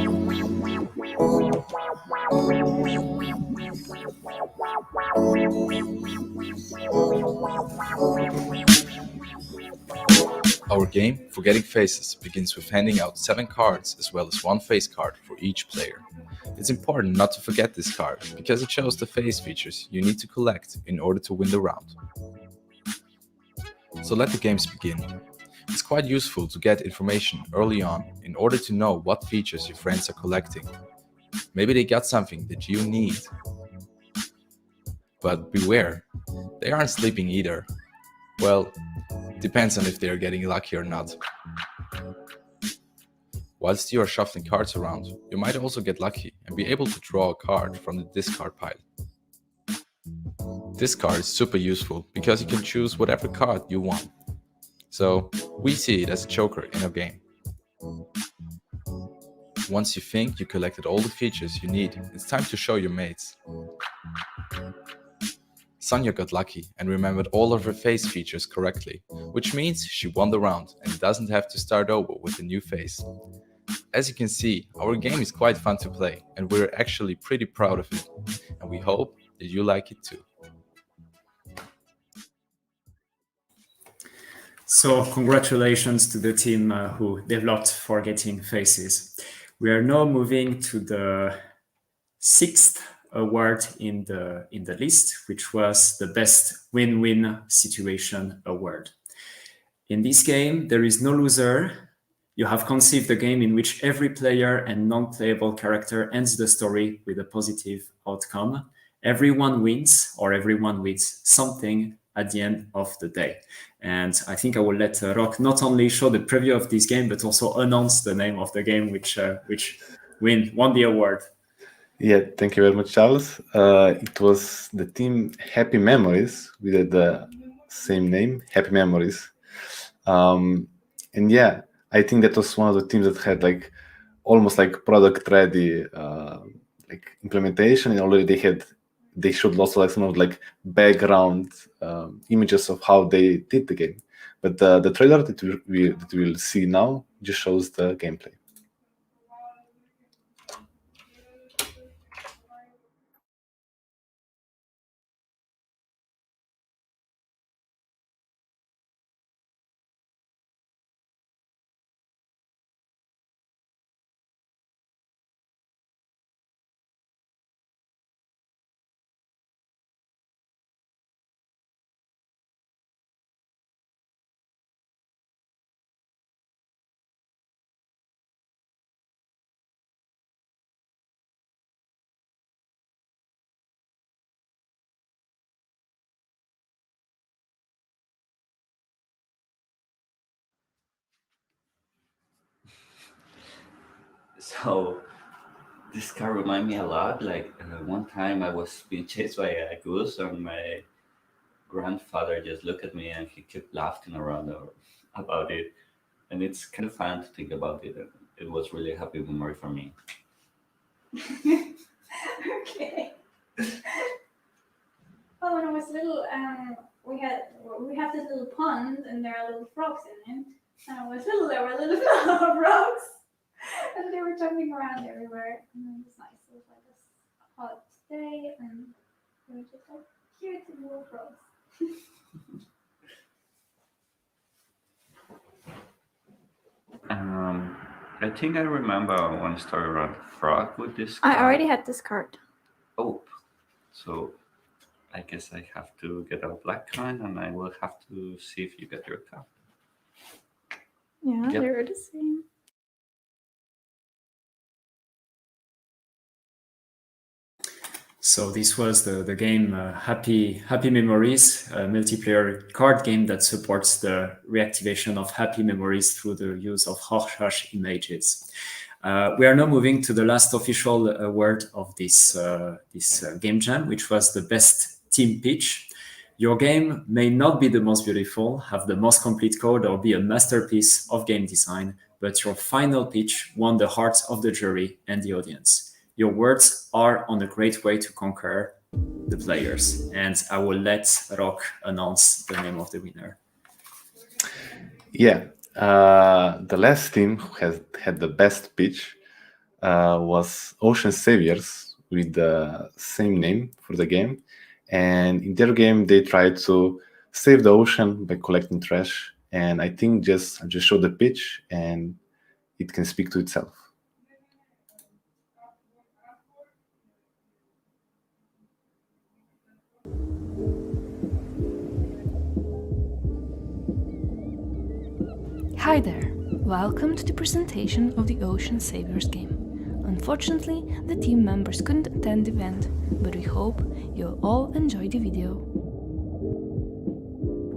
Our game, Forgetting Faces, begins with handing out 7 cards as well as 1 face card for each player. It's important not to forget this card, because it shows the face features you need to collect in order to win the round. So let the games begin. It's quite useful to get information early on in order to know what features your friends are collecting. Maybe they got something that you need. But beware, they aren't sleeping either. Well, depends on if they are getting lucky or not. Whilst you are shuffling cards around, you might also get lucky and be able to draw a card from the discard pile. This card is super useful because you can choose whatever card you want. So we see it as a joker in our game. Once you think you collected all the features you need, it's time to show your mates. Sonia got lucky and remembered all of her face features correctly, which means she won the round and doesn't have to start over with a new face. As you can see, our game is quite fun to play and we're actually pretty proud of it, and we hope that you like it too. So congratulations to the team who developed Forgetting Faces. We are now moving to the 6th award in the list, which was the Best Win-Win Situation Award. In this game, there is no loser. You have conceived a game in which every player and non-playable character ends the story with a positive outcome. Everyone wins, or everyone wins something at the end of the day. And I think I will let Rock not only show the preview of this game, but also announce the name of the game which won the award. Yeah, thank you very much, Charles. It was the team Happy Memories. We had the same name, Happy Memories. And yeah, I think that was one of the teams that had like almost like product ready like implementation, and already they showed lots of like some of like background images of how they did the game. But the trailer that we'll see now just shows the gameplay. So this car reminded me a lot. Like one time I was being chased by a goose, and my grandfather just looked at me and he kept laughing around about it. And it's kind of fun to think about it. And it was really a happy memory for me. Okay. Well, when I was little, we have this little pond, and there are little frogs in it. When I was little, there were little frogs, and they were jumping around everywhere. And it was nice. It was like a hot day, and they were just like cute little frogs. I think I remember one story around a frog with this I card. already had this card. Oh, so I guess I have to get a black coin, and I will have to see if you get your card. Yeah, Yep. they're the same. So this was the game Happy Memories, a multiplayer card game that supports the reactivation of happy memories through the use of hush images. We are now moving to the last official award of this game jam, which was the best team pitch. Your game may not be the most beautiful, have the most complete code, or be a masterpiece of game design, but your final pitch won the hearts of the jury and the audience. Your words are on a great way to conquer the players. And I will let Rock announce the name of the winner. Yeah, the last team who has had the best pitch was Ocean Saviors, with the same name for the game. And in their game, they tried to save the ocean by collecting trash. And I think I'll just show the pitch, and it can speak to itself. Hi there! Welcome to the presentation of the Ocean Saviors game. Unfortunately, the team members couldn't attend the event, but we hope you'll all enjoy the video.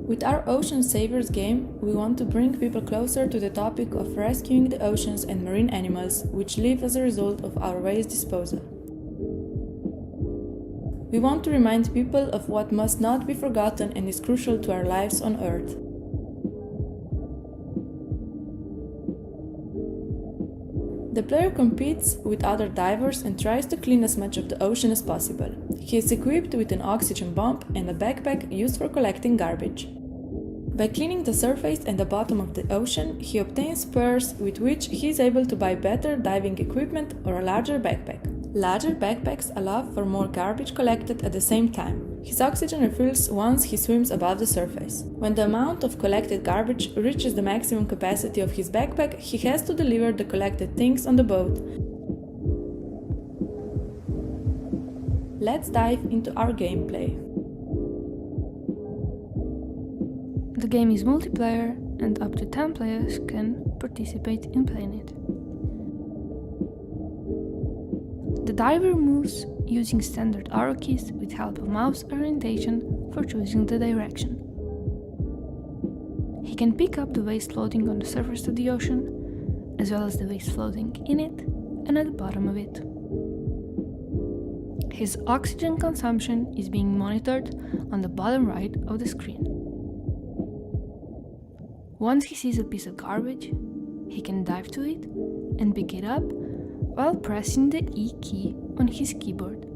With our Ocean Saviors game, we want to bring people closer to the topic of rescuing the oceans and marine animals, which live as a result of our waste disposal. We want to remind people of what must not be forgotten and is crucial to our lives on Earth. The player competes with other divers and tries to clean as much of the ocean as possible. He is equipped with an oxygen bomb and a backpack used for collecting garbage. By cleaning the surface and the bottom of the ocean, he obtains pearls with which he is able to buy better diving equipment or a larger backpack. Larger backpacks allow for more garbage collected at the same time. His oxygen refills once he swims above the surface. When the amount of collected garbage reaches the maximum capacity of his backpack, he has to deliver the collected things on the boat. Let's dive into our gameplay. The game is multiplayer and up to 10 players can participate in playing it. The diver moves using standard arrow keys with help of mouse orientation for choosing the direction. He can pick up the waste floating on the surface of the ocean, as well as the waste floating in it and at the bottom of it. His oxygen consumption is being monitored on the bottom right of the screen. Once he sees a piece of garbage, he can dive to it and pick it up while pressing the E key on his keyboard.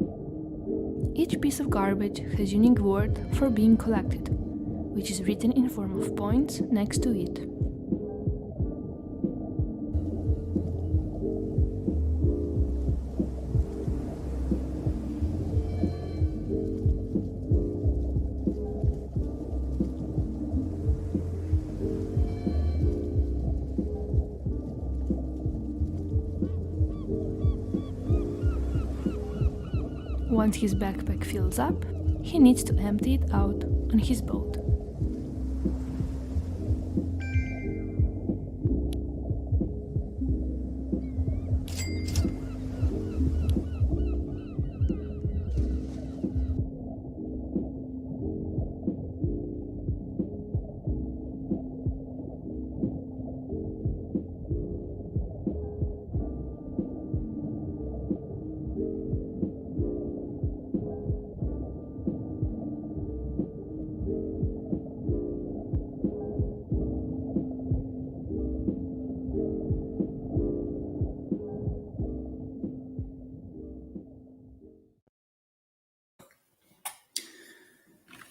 Each piece of garbage has a unique word for being collected, which is written in form of points next to it. Once his backpack fills up, he needs to empty it out on his boat.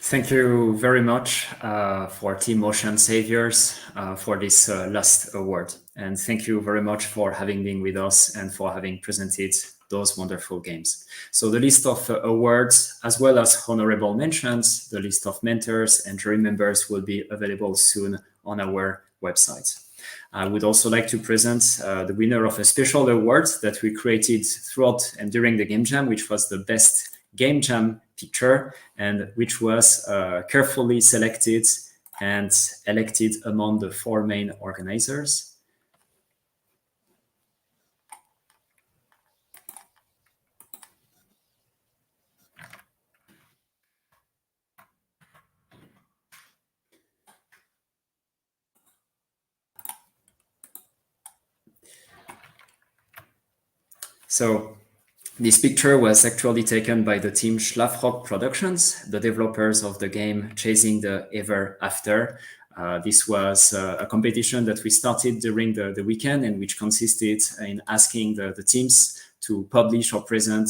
Thank you very much for Team Ocean Saviors for this last award. And thank you very much for having been with us and for having presented those wonderful games. So the list of awards, as well as honorable mentions, the list of mentors and jury members will be available soon on our website. I would also like to present the winner of a special award that we created throughout and during the Game Jam, which was the best Game Jam picture, and which was carefully selected and elected among the 4 main organizers. So this picture was actually taken by the team Schlafrock Productions, the developers of the game Chasing the Ever After. This was a competition that we started during the weekend, and which consisted in asking the teams to publish or present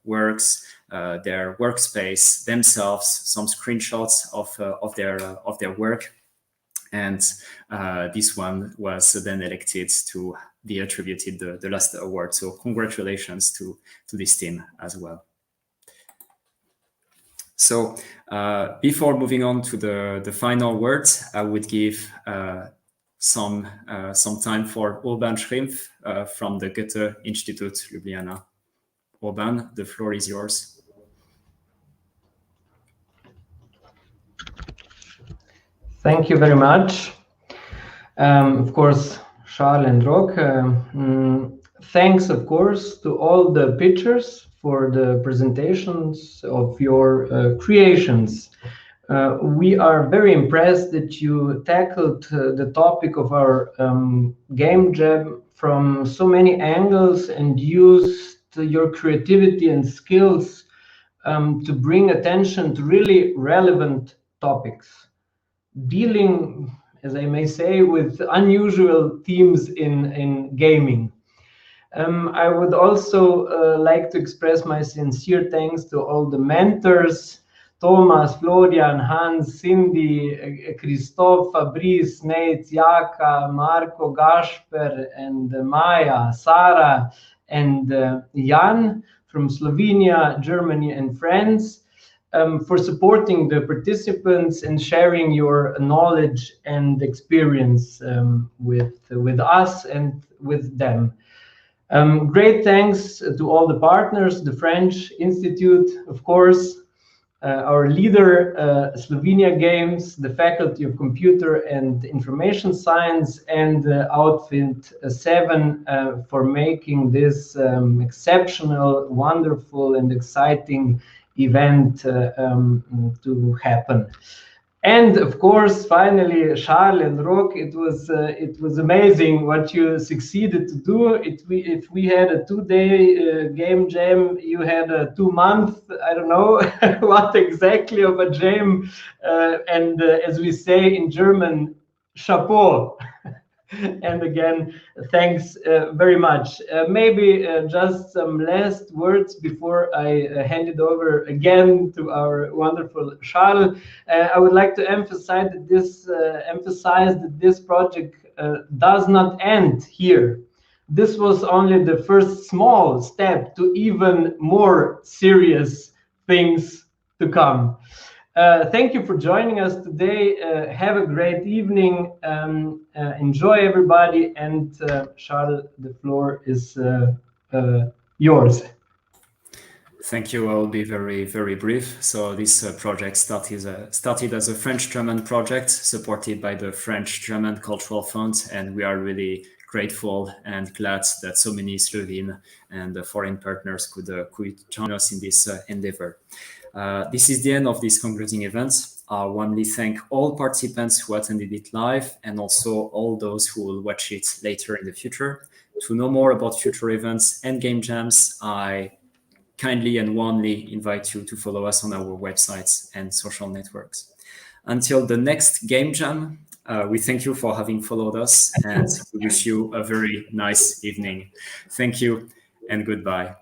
works, their workspace themselves, some screenshots of their work. And this one was then elected to be attributed the last award. So congratulations to this team as well. So before moving on to the final words, I would give some time for Urban Schrimpf from the Goethe-Institut Ljubljana. Urban, the floor is yours. Thank you very much. Of course, Charles and Rok. Thanks, of course, to all the pitchers for the presentations of your creations. We are very impressed that you tackled the topic of our game jam from so many angles and used your creativity and skills to bring attention to really relevant topics, dealing, as I may say, with unusual themes in gaming. I would also like to express my sincere thanks to all the mentors, Thomas, Florian, Hans, Cindy, Christoph, Fabrice, Nate, Jaka, Marco, Gasper, and Maya, Sarah, and Jan from Slovenia, Germany, and France, for supporting the participants and sharing your knowledge and experience with us and with them. Great thanks to all the partners, the French Institute, of course, our leader, Slovenia Games, the Faculty of Computer and Information Science, and Outfit 7 for making this exceptional, wonderful, and exciting event to happen. And of course, finally, Charles and Rok, it was amazing what you succeeded to do. If we had a 2-day game jam, you had a 2-month, I don't know what exactly of a jam. And as we say in German, chapeau. And again, thanks very much. Maybe just some last words before I hand it over again to our wonderful Charles. I would like to emphasize that this project does not end here. This was only the first small step to even more serious things to come. Thank you for joining us today. Have a great evening. Enjoy, everybody. And Charles, the floor is yours. Thank you. I will be very, very brief. So this project started as a French-German project supported by the French-German Cultural Fund, and we are really grateful and glad that so many Slovene and foreign partners could join us in this endeavor. This is the end of this concluding event. I warmly thank all participants who attended it live and also all those who will watch it later in the future. To know more about future events and game jams, I kindly and warmly invite you to follow us on our websites and social networks. Until the next game jam, we thank you for having followed us and we wish you a very nice evening. Thank you and goodbye.